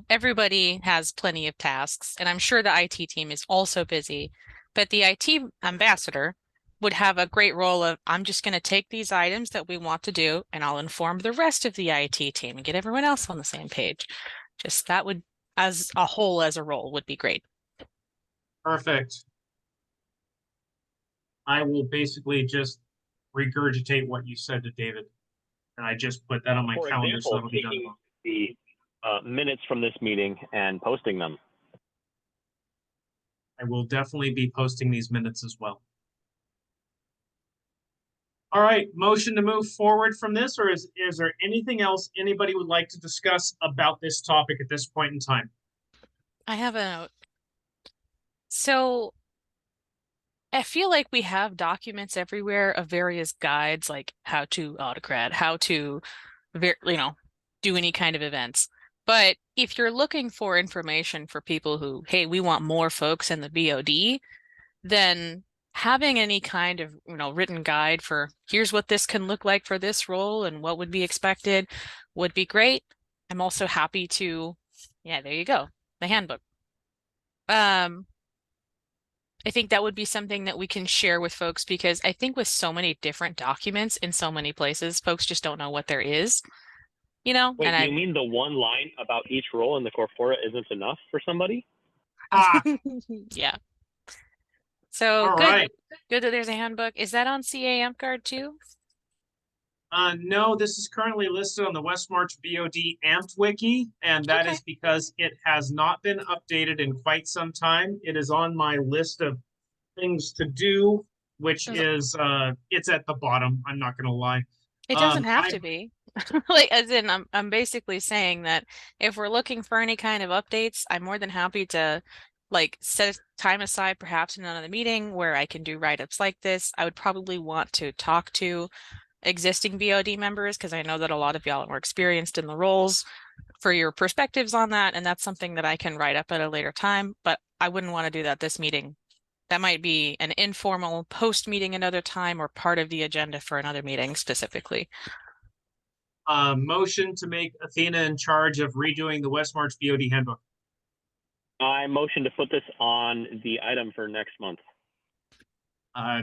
everybody has plenty of tasks, and I'm sure the IT team is also busy. But the IT ambassador would have a great role of, I'm just going to take these items that we want to do and I'll inform the rest of the IT team and get everyone else on the same page. Just that would, as a whole, as a role, would be great. Perfect. I will basically just regurgitate what you said to David. And I just put that on my For calendar, so example, that'll be done taking tomorrow. the minutes from this meeting and posting them. I will definitely be posting these minutes as well. All right, motion to move forward from this, or is there anything else anybody would like to discuss about this topic at this point in time? I have a note. So I feel like we have documents everywhere of various guides, like how to autocrat, how to, do any kind of events. But if you're looking for information for people who, hey, we want more folks in the BOD, then having any kind of, written guide for here's what this can look like for this role and what would be expected would be great. I'm also happy to, yeah, there you go, the handbook. I think that would be something that we can share with folks because I think with so many different documents in so many places, folks just don't know what there is, Wait, and you mean the one line about each role in the corpora isn't enough for somebody? Yeah. So All good, right. good that there's a handbook. Is that on CA AmpGuard too? No, this is currently listed on the Westmarch BoD Amped Wiki, and that is because it has not been updated in quite some time. It is on my list of things to do, which is it's at the bottom. I'm not gonna lie. It doesn't have to be. Like, as in, I'm basically saying that if we're looking for any kind of updates, I'm more than happy to set time aside, perhaps in another meeting where I can do write-ups like this. I would probably want to talk to existing BOD members because I know that a lot of y'all are more experienced in the roles for your perspectives on that, and that's something that I can write up at a later time, but I wouldn't want to do that this meeting. That might be an informal post meeting another time or part of the agenda for another meeting specifically. Motion to make Athena in charge of redoing the Westmarch BoD handbook. I motion to put this on the item for next month.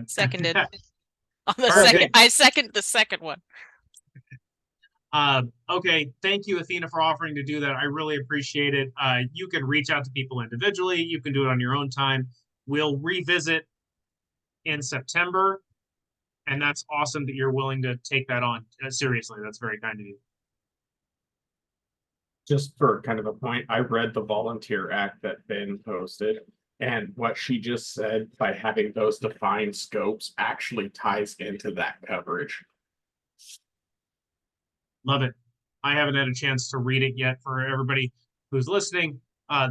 Seconded. On the Perfect. second, I second the second one. Okay, thank you, Athena, for offering to do that. I really appreciate it. You can reach out to people individually. You can do it on your own time. We'll revisit in September, and that's awesome that you're willing to take that on. Seriously, that's very kind of you. Just for kind of a point, I read the volunteer act that Ben posted, and what she just said by having those defined scopes actually ties into that coverage. Love it. I haven't had a chance to read it yet. For everybody who's listening,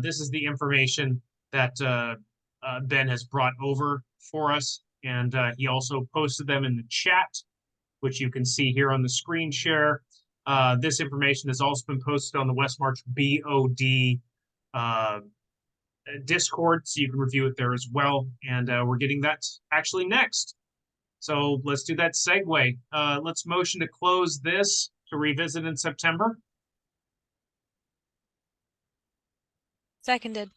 this is the information that Ben has brought over for us, and he also posted them in the chat, which you can see here on the screen share. This information has also been posted on the Westmarch BoD Discord, so you can review it there as well. And we're getting that actually next. So let's do that segue. Let's motion to close this to revisit in September. Seconded.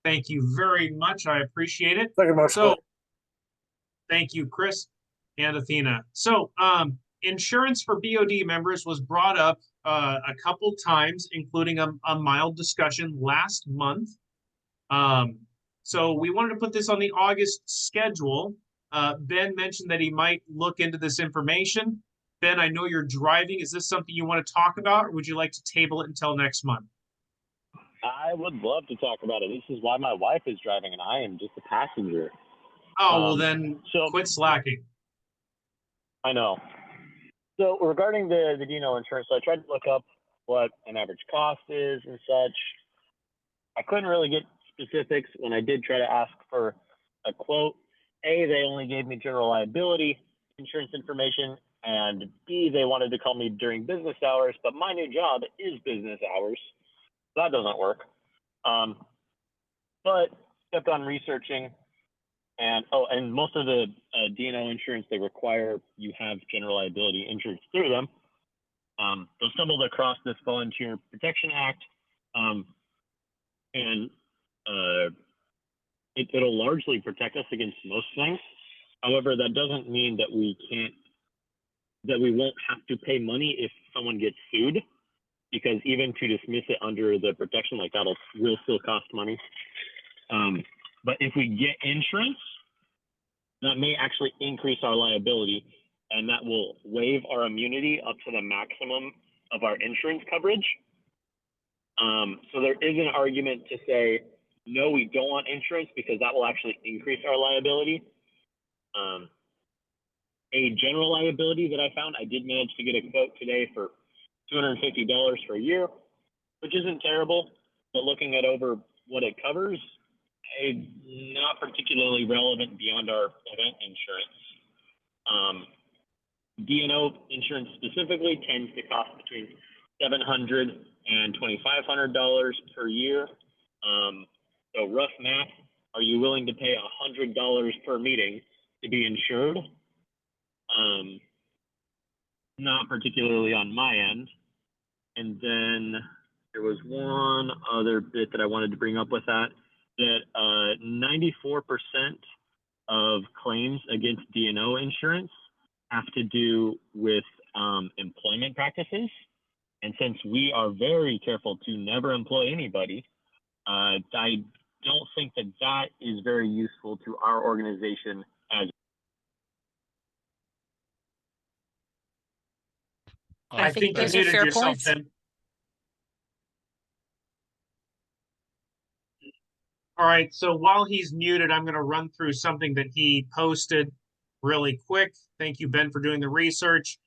Thank you very much. I appreciate it. So, thank you, Chris and Athena. So, insurance for BoD members was brought up a couple times, including a mild discussion last month. So we wanted to put this on the August schedule. Ben mentioned that he might look into this information. Ben, I know you're driving. Is this something you want to talk about, or would you like to table it until next month? I would love to talk about it. This is why my wife is driving and I am just a passenger. Oh, well then quit slacking. I know. So regarding the D&O insurance, so I tried to look up what an average cost is and such. I couldn't really get specifics when I did try to ask for a quote. A, they only gave me general liability insurance information, and B, they wanted to call me during business hours, but my new job is business hours. So that doesn't work. But kept on researching, and most of the D&O insurance, they require you have general liability insurance through them. So stumbled across this Volunteer Protection Act, and it'll largely protect us against most things. However, that doesn't mean that we won't have to pay money if someone gets sued, because even to dismiss it under the protection, like will still cost money. But if we get insurance, that may actually increase our liability, and that will waive our immunity up to the maximum of our insurance coverage. So there is an argument to say, no, we don't want insurance because that will actually increase our liability. A general liability that I found, I did manage to get a quote today for $250 for a year, which isn't terrible, but looking at over what it covers, it's not particularly relevant beyond our event insurance. D&O insurance specifically tends to cost between $700 and $2,500 per year. So rough math, are you willing to pay $100 per meeting to be insured? Not particularly on my end. And then there was one other bit that I wanted to bring up with that 94% of claims against D&O insurance have to do with employment practices. And since we are very careful to never employ anybody, I don't think that is very useful to our organization as. I think those are muted fair yourself, points. Ben. All right, so while he's muted, I'm going to run through something that he posted really quick. Thank you, Ben, for doing the research.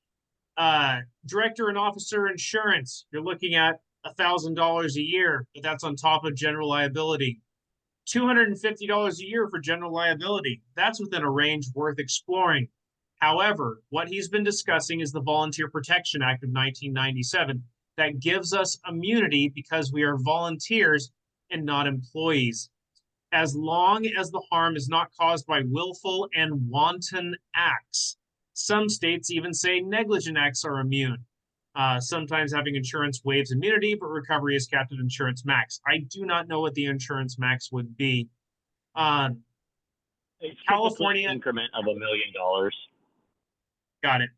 Director and officer insurance, you're looking at $1,000 a year, but that's on top of general liability. $250 a year for general liability. That's within a range worth exploring. However, what he's been discussing is the Volunteer Protection Act of 1997 that gives us immunity because we are volunteers and not employees, as long as the harm is not caused by willful and wanton acts. Some states even say negligent acts are immune. Sometimes having insurance waives immunity, but recovery is capped at insurance max. I do not know what the insurance max would be. It's California increment of $1 million. Got it.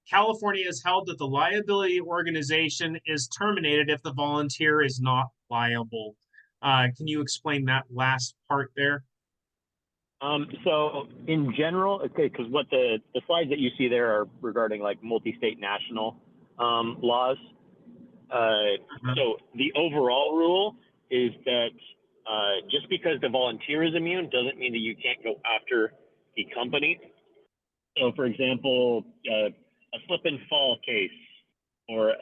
California has held that the liability organization is terminated if the volunteer is not liable. Can you explain that last part there? So in general, okay, because what the slides that you see there are regarding like multi-state national laws. So the overall rule is that just because the volunteer is immune doesn't mean that you can't go after the company. So for example, a slip and fall case, or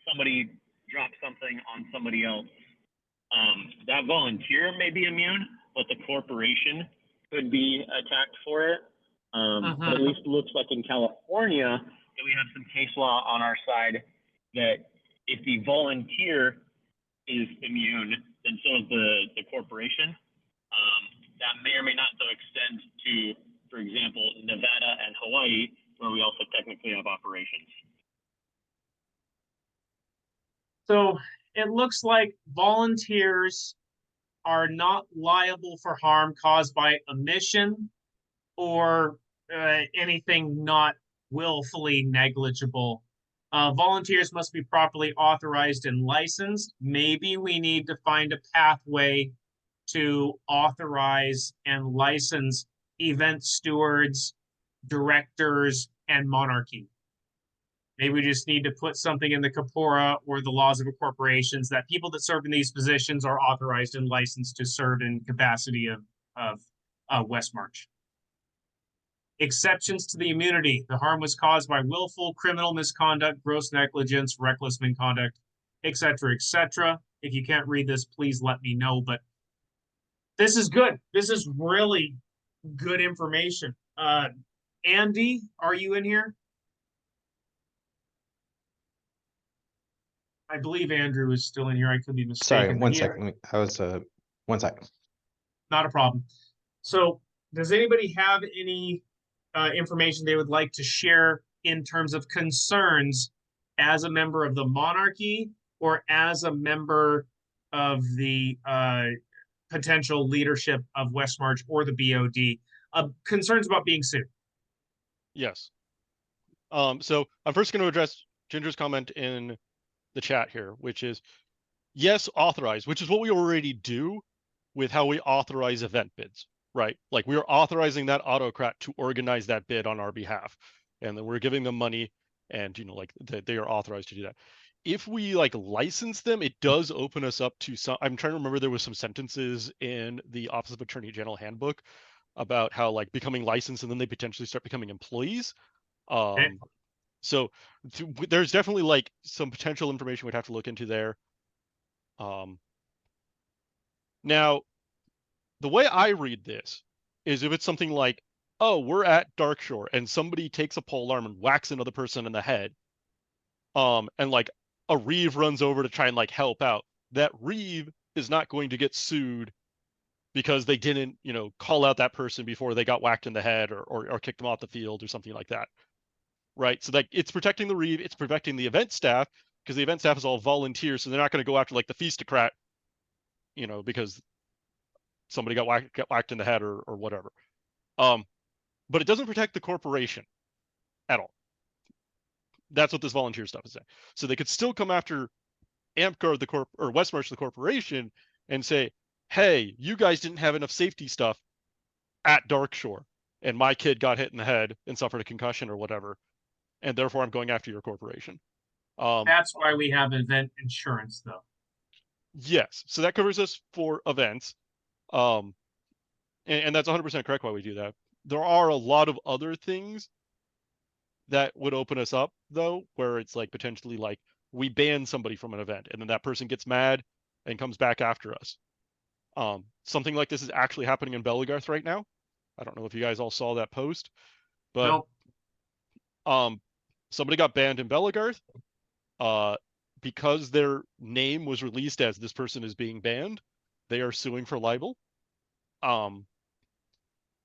somebody dropped something on somebody else. That volunteer may be immune, but the corporation could be attacked for it. But at least it looks like in California that we have some case law on our side that if the volunteer is immune, then so is the corporation. That may or may not though extend to, for example, Nevada and Hawaii, where we also technically have operations. So it looks like volunteers are not liable for harm caused by omission or anything not willfully negligible. Volunteers must be properly authorized and licensed. Maybe we need to find a pathway to authorize and license event stewards, directors, and monarchy. Maybe we just need to put something in the Kapora or the laws of corporations that people that serve in these positions are authorized and licensed to serve in capacity of Westmarch. Exceptions to the immunity. The harm was caused by willful criminal misconduct, gross negligence, reckless misconduct, etc., etc. If you can't read this, please let me know. But this is good. This is really good information. Andy, are you in here? I believe Andrew is still in here. I could be mistaken. Sorry, one second. I was one second. Not a problem. So does anybody have any information they would like to share in terms of concerns as a member of the monarchy or as a member of the potential leadership of Westmarch or the BoD concerns about being sued? Yes. So I'm first going to address Ginger's comment in the chat here, which is yes, authorize, which is what we already do with how we authorize event bids, right? Like we are authorizing that autocrat to organize that bid on our behalf, and then we're giving them money, and like they are authorized to do that. If we like license them, it does open us up to some. I'm trying to remember, there was some sentences in the Office of Attorney General handbook about how like becoming licensed and then they potentially start becoming employees. So there's definitely like some potential information we'd have to look into there. Now, the way I read this is if it's something like, oh, we're at Darkshore and somebody takes a pole arm and whacks another person in the head, and like a Reeve runs over to try and like help out, that Reeve is not going to get sued because they didn't, call out that person before they got whacked in the head or kicked them off the field or something like that. Right? So like it's protecting the Reeve, it's protecting the event staff, because the event staff is all volunteers, so they're not going to go after like the Feastocrat, because somebody got whacked in the head or whatever. But it doesn't protect the corporation at all. That's what this volunteer stuff is saying. So they could still come after AmpGuard or Westmarch the corporation and say, hey, you guys didn't have enough safety stuff at Darkshore, and my kid got hit in the head and suffered a concussion or whatever, and therefore I'm going after your corporation. That's why we have event insurance, though. Yes, so that covers us for events. And that's 100% correct why we do that. There are a lot of other things that would open us up, though, where it's like potentially like we ban somebody from an event and then that person gets mad and comes back after us. Something like this is actually happening in Belagarth right now. I don't know if you guys all saw that post, but somebody got banned in Belagarth because their name was released as this person is being banned. They are suing for libel.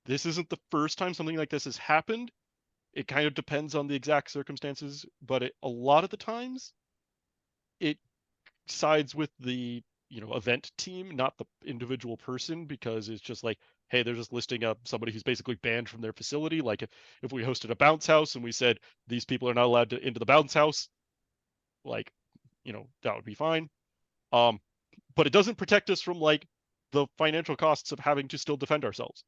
This isn't the first time something like this has happened. It kind of depends on the exact circumstances, but a lot of the times it sides with the event team, not the individual person, because it's just like, hey, they're just listing up somebody who's basically banned from their facility. Like if we hosted a bounce house and we said these people are not allowed into the bounce house, like that would be fine. But it doesn't protect us from like the financial costs of having to still defend ourselves.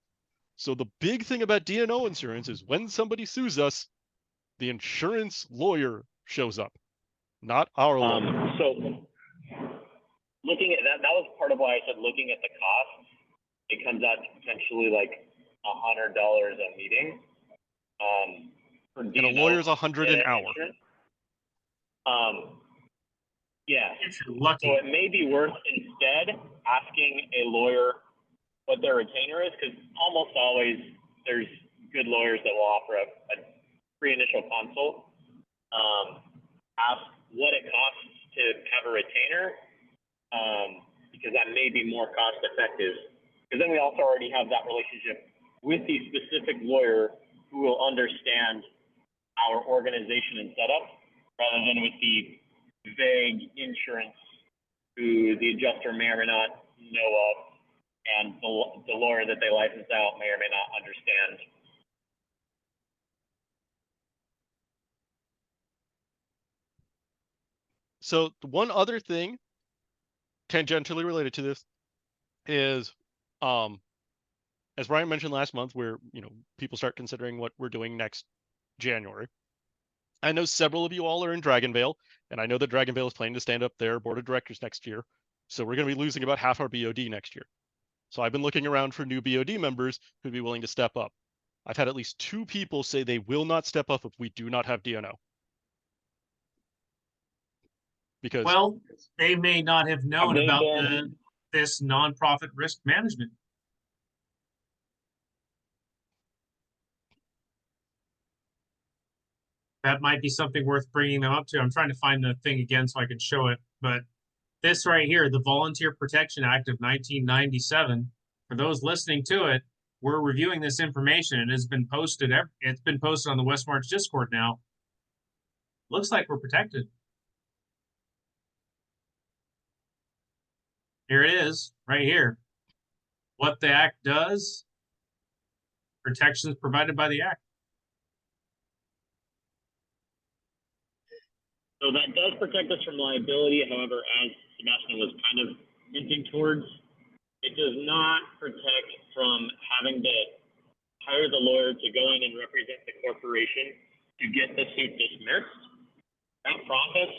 So the big thing about D&O insurance is when somebody sues us, the insurance lawyer shows up, not our lawyer. So looking at that was part of why I said looking at the costs, it comes out to potentially like $100 a meeting. For and a lawyer's $100 an hour. Yeah. If you're lucky. So it may be worth instead asking a lawyer what their retainer is, because almost always there's good lawyers that will offer a free initial consult. Ask what it costs to have a retainer, because that may be more cost effective. Because then we also already have that relationship with the specific lawyer who will understand our organization and setup, rather than with the vague insurance who the adjuster may or may not know of, and the lawyer that they license out may or may not understand. So one other thing tangentially related to this is, as Brian mentioned last month, where people start considering what we're doing next January. I know several of you all are in Dragonvale, and I know that Dragonvale is planning to stand up their board of directors next year. So we're going to be losing about half our BoD next year. So I've been looking around for new BoD members who'd be willing to step up. I've had at least 2 people say they will not step up if we do not have D&O. Because they may not have known about this nonprofit risk management. That might be something worth bringing them up to. I'm trying to find the thing again so I can show it. But this right here, the Volunteer Protection Act of 1997, for those listening to it, we're reviewing this information. It has been posted. It's been posted on the Westmarch Discord now. Looks like we're protected. Here it is, right here. What the act does, protections provided by the act. So that does protect us from liability. However, as Sebastian was kind of hinting towards, it does not protect from having to hire the lawyer to go in and represent the corporation to get the suit dismissed. That process,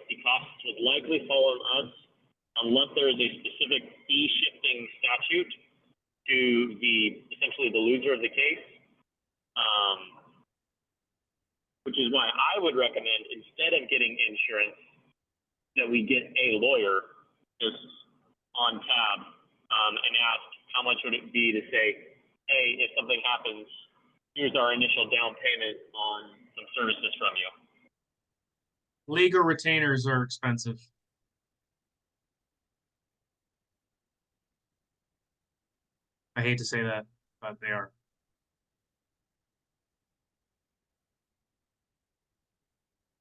the costs would likely fall on us unless there is a specific fee shifting statute to essentially the loser of the case. Which is why I would recommend, instead of getting insurance, that we get a lawyer just on tab and ask how much would it be to say, hey, if something happens, here's our initial down payment on some services from you. Legal retainers are expensive. I hate to say that, but they are.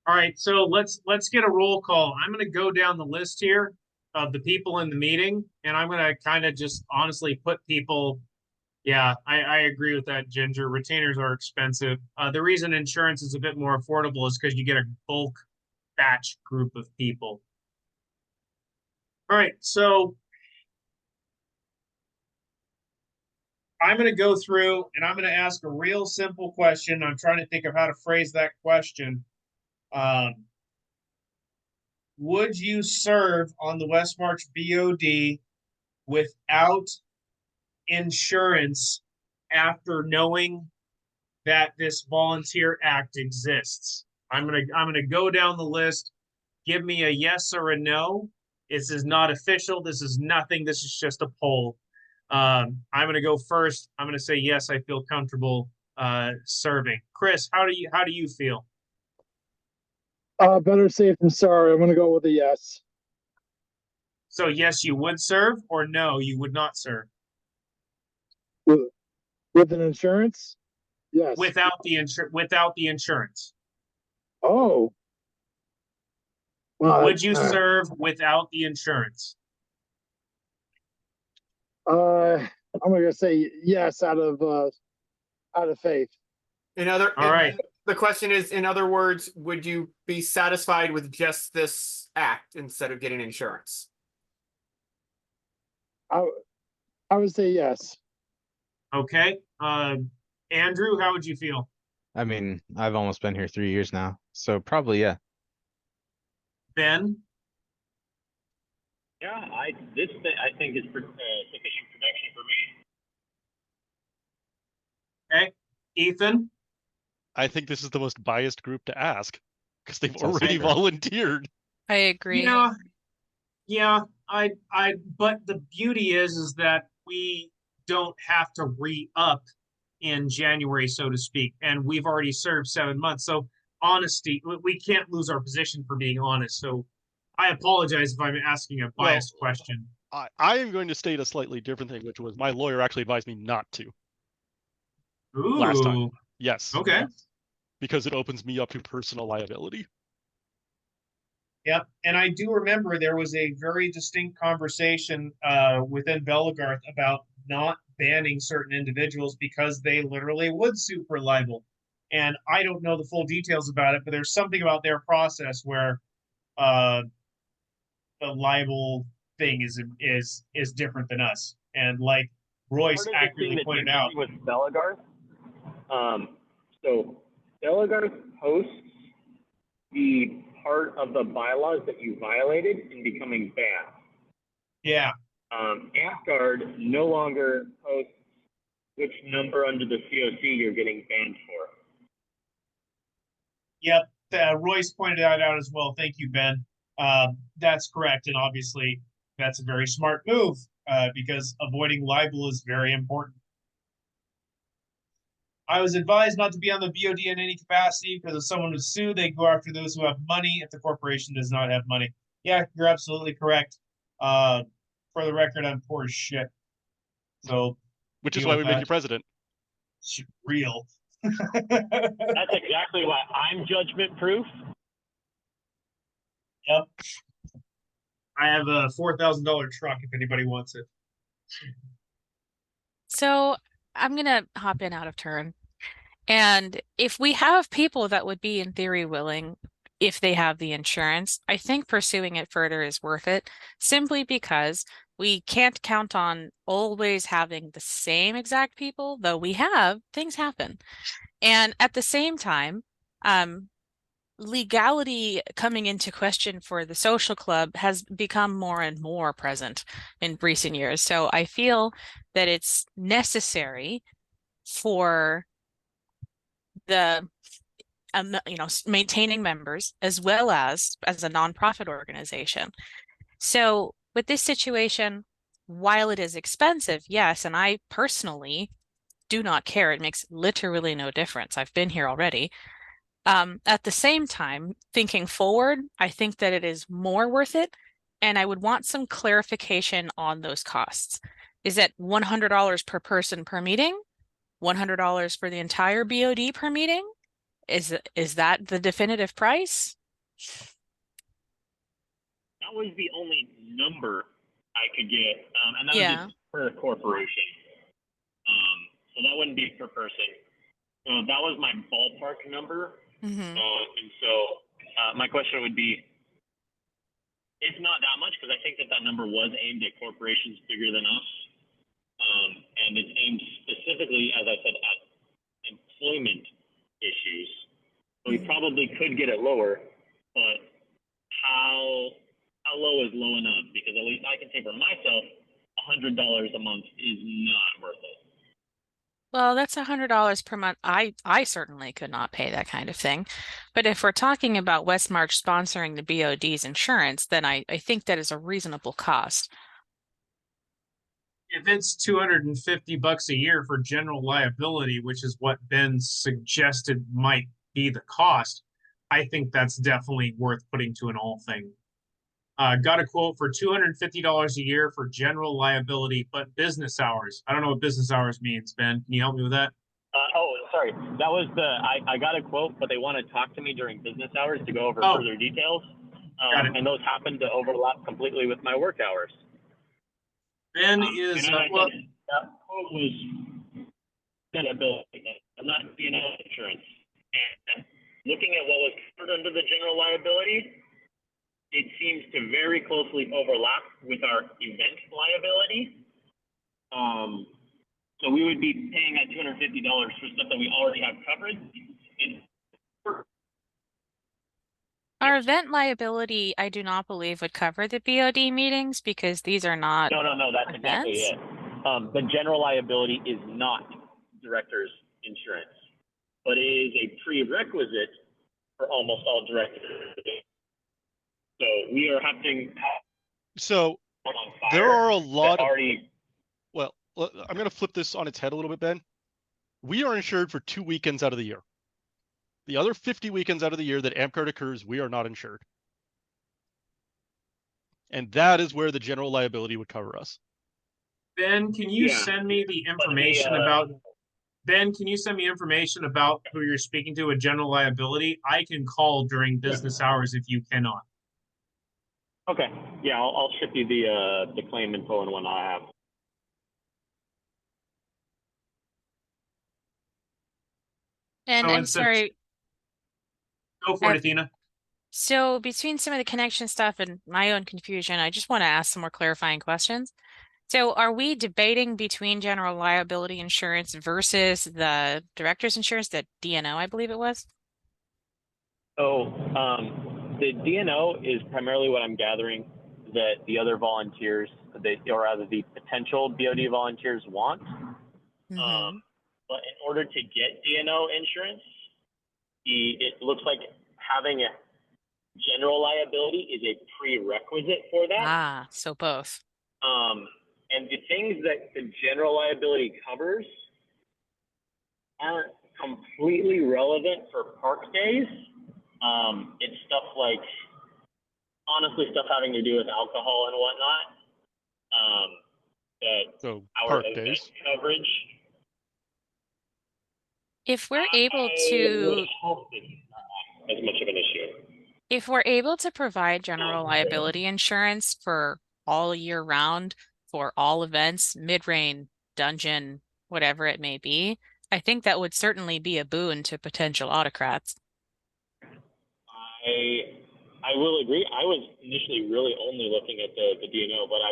All right, so let's get a roll call. I'm going to go down the list here of the people in the meeting, and I'm going to kind of just honestly put people. Yeah, I agree with that, Ginger. Retainers are expensive. The reason insurance is a bit more affordable is because you get a bulk batch group of people. All right, so I'm going to go through and I'm going to ask a real simple question. I'm trying to think of how to phrase that question. Would you serve on the Westmarch BoD without insurance after knowing that this volunteer act exists? I'm gonna go down the list. Give me a yes or a no. This is not official. This is nothing. This is just a poll. I'm gonna go first. I'm gonna say yes. I feel comfortable serving. Chris, how do you feel? Better safe than sorry. I'm going to go with a yes. So yes, you would serve, or no, you would not serve? With an insurance? Yes. Without the insurance. Oh. Well, would you serve without the insurance? I'm going to say yes out of faith. All right. The question is, in other words, would you be satisfied with just this act instead of getting insurance? I would say yes. Okay. Andrew, how would you feel? I mean, I've almost been here 3 years now, so probably yeah. Ben? Yeah, I think is sufficient protection for me. Okay. Ethan? I think this is the most biased group to ask because they've That's also already true. volunteered. I agree. Yeah, but the beauty is that we don't have to re-up in January, so to speak, and we've already served 7 months. So honesty, we can't lose our position for being honest. So I apologize if I'm asking a biased question. I am going to state a slightly different thing, which was my lawyer actually advised me not to. Ooh. Last time. Yes. Okay. Because it opens me up to personal liability. Yep, and I do remember there was a very distinct conversation within Bellegarth about not banning certain individuals because they literally would sue for libel. And I don't know the full details about it, but there's something about their process where the libel thing is different than us. And like Royce accurately pointed out, with Bellegarth, so Bellegarth hosts the part of the bylaws that you violated in becoming banned. Yeah. Asgard no longer posts which number under the COC you're getting banned for. Yep, Royce pointed that out as well. Thank you, Ben. That's correct, and obviously that's a very smart move because avoiding libel is very important. I was advised not to be on the BoD in any capacity because if someone was sued, they go after those who have money if the corporation does not have money. Yeah, you're absolutely correct. For the record, I'm poor as shit. So, which is why we make you president. Real. That's exactly why I'm judgment proof. Yep. I have a $4,000 truck if anybody wants it. So I'm gonna hop in out of turn. And if we have people that would be in theory willing, if they have the insurance, I think pursuing it further is worth it simply because we can't count on always having the same exact people, though we have, things happen. And at the same time, legality coming into question for the social club has become more and more present in recent years. So I feel that it's necessary for the maintaining members as well as a nonprofit organization. So with this situation, while it is expensive, yes, and I personally do not care. It makes literally no difference. I've been here already. At the same time, thinking forward, I think that it is more worth it, and I would want some clarification on those costs. Is it $100 per person per meeting? $100 for the entire BoD per meeting? Is that the definitive price? That was the only number I could get, and that was Yeah. just per corporation. So that wouldn't be per person. So that was my ballpark number. Mm-hmm. And so my question would be, it's not that much because I think that number was aimed at corporations bigger than us. And it's aimed specifically, as I said, at employment issues. So we probably could get it lower, but how low is low enough? Because at least I can say for myself, $100 a month is not worth it. Well, that's $100 per month. I certainly could not pay that kind of thing. But if we're talking about Westmarch sponsoring the BoD's insurance, then I think that is a reasonable cost. If it's $250 a year for general liability, which is what Ben suggested might be the cost, I think that's definitely worth putting to an all thing. Got a quote for $250 a year for general liability, but business hours. I don't know what business hours means, Ben. Can you help me with that? Sorry. That was I got a quote, but they want to talk to me during business hours to go over further details. And those happen to overlap completely with my work hours. Ben is, that quote was liability, not insurance. And looking at what was covered under the general liability, it seems to very closely overlap with our event liability. So we would be paying that $250 for stuff that we already have covered. Our event liability, I do not believe would cover the BoD meetings because these are not No, that's events. exactly it. The general liability is not director's insurance, but it is a prerequisite for almost all directors. So we are having. So there are a lot of. Well, I'm going to flip this on its head a little bit, Ben. We are insured for 2 weekends out of the year. The other 50 weekends out of the year that AmpCard occurs, we are not insured. And that is where the general liability would cover us. Ben, can you send me the information about Ben, can you send me information about who you're speaking to with general liability? I can call during business hours if you cannot. Okay. Yeah, I'll ship you the claim info and whatnot I have. And I'm sorry. Go for it, Athena. So between some of the connection stuff and my own confusion, I just want to ask some more clarifying questions. So are we debating between general liability insurance versus the director's insurance, the DNO, I believe it was? So the DNO is primarily what I'm gathering that the other volunteers, or rather the potential BoD volunteers want. Mm-hmm. But in order to get DNO insurance, it looks like having a general liability is a prerequisite for that. Ah, so both. And the things that the general liability covers aren't completely relevant for park days. It's stuff like, honestly, stuff having to do with alcohol and whatnot. So our park days coverage. If we're able to, I hope it's not as much of an issue. If we're able to provide general liability insurance for all year round, for all events, mid-reign, dungeon, whatever it may be, I think that would certainly be a boon to potential autocrats. I will agree. I was initially really only looking at the DNO, but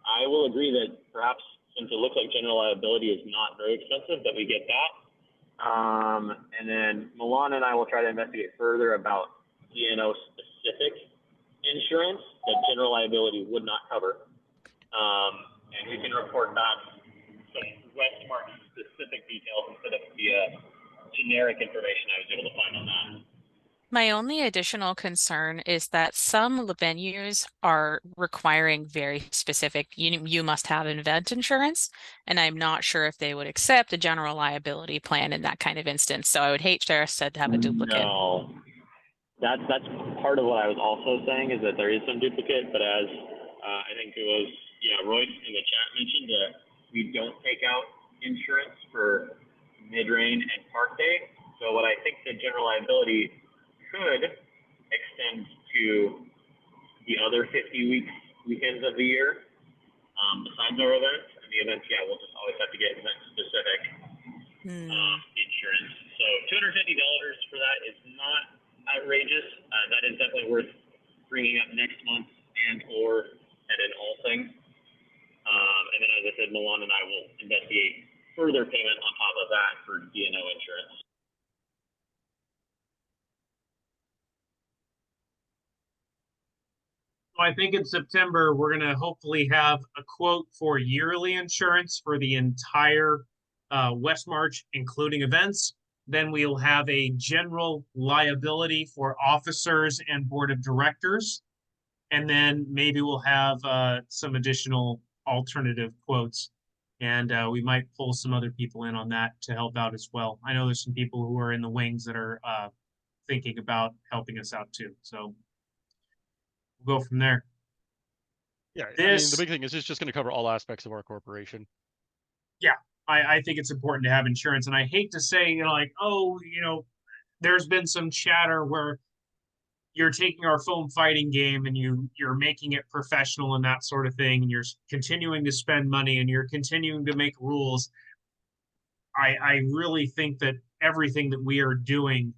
I will agree that perhaps since it looks like general liability is not very expensive, that we get that. And then Milan and I will try to investigate further about DNO specific insurance that general liability would not cover. And we can report back some Westmarch specific details instead of the generic information I was able to find on that. My only additional concern is that some venues are requiring very specific, you must have event insurance, and I'm not sure if they would accept a general liability plan in that kind of instance. So I would hate for us to have a duplicate. No, that's part of what I was also saying is that there is some duplicate, but as I think it was Royce in the chat mentioned that we don't take out insurance for mid-reign and park day. So what I think the general liability could extend to the other 50 weekends of the year, besides our events. And the events, we'll just always have to get event-specific insurance. So $250 for that is not outrageous. That is definitely worth bringing up next month and/or at an all thing. And then, as I said, Milan and I will investigate further payment on top of that for DNO insurance. I think in September, we're going to hopefully have a quote for yearly insurance for the entire Westmarch, including events. Then we'll have a general liability for officers and board of directors. And then maybe we'll have some additional alternative quotes. And we might pull some other people in on that to help out as well. I know there's some people who are in the wings that are thinking about helping us out too. So we'll go from there. Yeah, I mean, the big thing is it's just going to cover all aspects of our corporation. Yeah, I think it's important to have insurance. And I hate to say, there's been some chatter where you're taking our foam fighting game and you're making it professional and that sort of thing, and you're continuing to spend money and you're continuing to make rules. I really think that everything that we are doing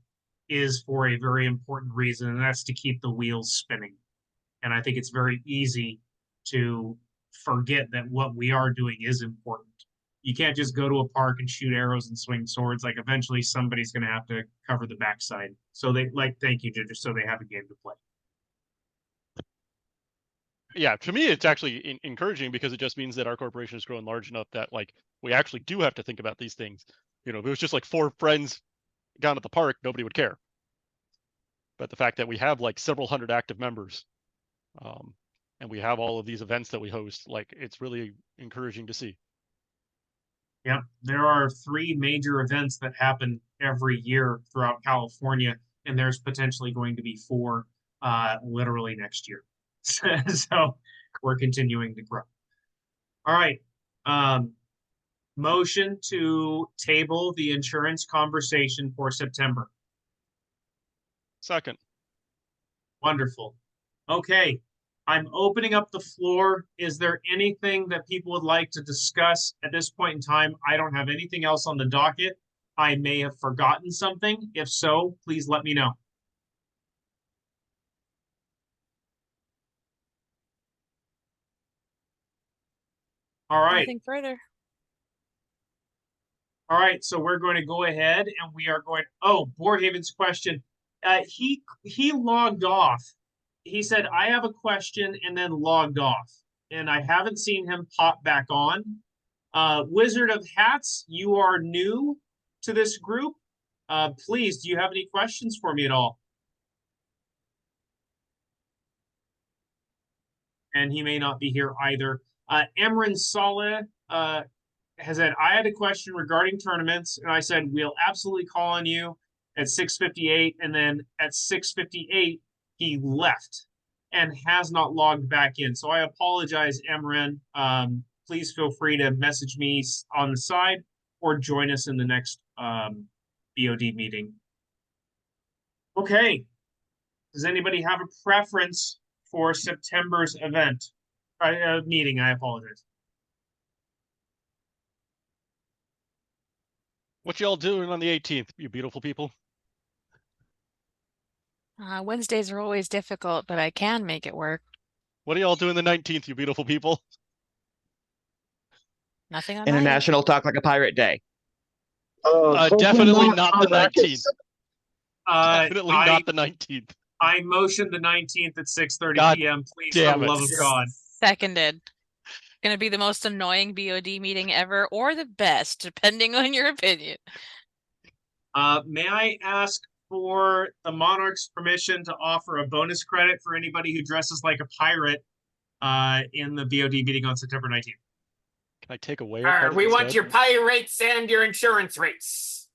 is for a very important reason, and that's to keep the wheels spinning. And I think it's very easy to forget that what we are doing is important. You can't just go to a park and shoot arrows and swing swords. Like, eventually somebody's going to have to cover the backside. So thank you, just so they have a game to play. Yeah, to me, it's actually encouraging because it just means that our corporation is growing large enough that we actually do have to think about these things. If it was just like 4 friends down at the park, nobody would care. But the fact that we have several hundred active members, and we have all of these events that we host, it's really encouraging to see. Yeah, there are 3 major events that happen every year throughout California, and there's potentially going to be 4 literally next year. So we're continuing to grow. All right. Motion to table the insurance conversation for September. Second. Wonderful. Okay. I'm opening up the floor. Is there anything that people would like to discuss at this point in time? I don't have anything else on the docket. I may have forgotten something. If so, please let me know. All right. Nothing further. All right. So we're going to go ahead and we are going. Oh, Boardhaven's question. He logged off. He said, I have a question, and then logged off. And I haven't seen him pop back on. Wizard of Hats, you are new to this group. Please, do you have any questions for me at all? And he may not be here either. Emran Saleh has said, I had a question regarding tournaments, and I said, we'll absolutely call on you at 6:58, and then at 6:58, he left and has not logged back in. So I apologize, Emran. Please feel free to message me on the side or join us in the next BOD meeting. Okay. Does anybody have a preference for September's event? Meeting, I apologize. What y'all doing on the 18th, you beautiful people? Wednesdays are always difficult, but I can make it work. What are y'all doing the 19th, you beautiful people? Nothing on International Talk Like a Pirate Day. Definitely not the 19th. Definitely I not the 19th. I motioned the 19th at 6:30 God p.m. Please, for damn the it. love of God. Seconded. Gonna be the most annoying BOD meeting ever, or the best, depending on your opinion. May I ask for the Monarch's permission to offer a bonus credit for anybody who dresses like a pirate in the BOD meeting on September 19th? Can I take away a credit We want instead? your pay rates and your insurance rates.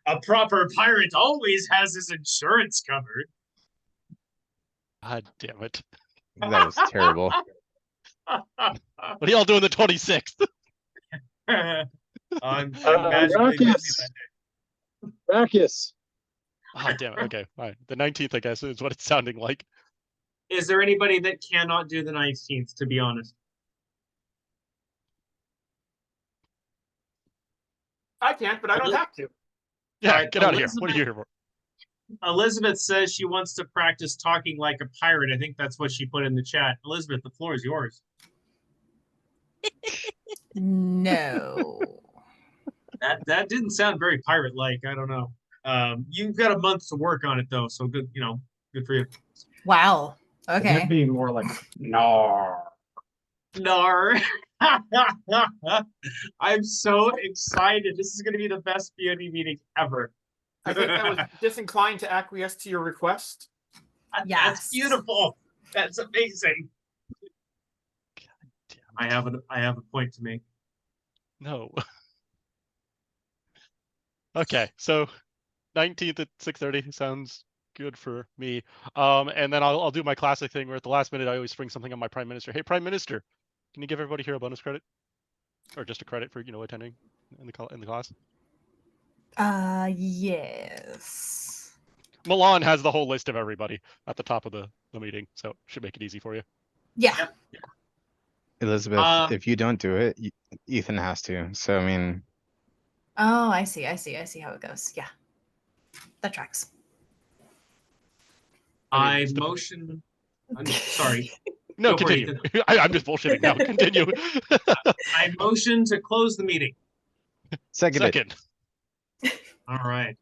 A proper pirate always has his insurance covered. God damn it. That was terrible. What are y'all doing the 26th? I'm magically busy that day. Rackus. Oh, damn it. Okay. All right. The 19th, I guess, is what it's sounding like. Is there anybody that cannot do the 19th, to be honest? I can't, but I don't have to. Yeah, All right, get out of here. What are you here for? Elizabeth says she wants to practice talking like a pirate. I think that's what she put in the chat. Elizabeth, the floor is yours. No. That didn't sound very pirate-like. I don't know. You've got a month to work on it, though, so good. Good for you. Wow. It'd Okay. be more like no. Nar. I'm so excited. This is going to be the best BOD meeting ever. I think I was disinclined to acquiesce to your request. That's Yes. beautiful. That's amazing. God damn it. I have a point to make. No. Okay, so 19th at 6:30 sounds good for me. And then I'll do my classic thing where at the last minute I always spring something on my prime minister. Hey, prime minister, can you give everybody here a bonus credit, or just a credit for attending in the class? Yes. Milan has the whole list of everybody at the top of the meeting, so should make it easy for you. Yeah. Elizabeth, if you don't do it, Ethan has to. So I mean, Oh, I see how it goes. Yeah. That tracks. I motion. Sorry. No, Go for it, continue. Ethan. I'm just bullshitting now. Continue. I motion to close the meeting. second. All right.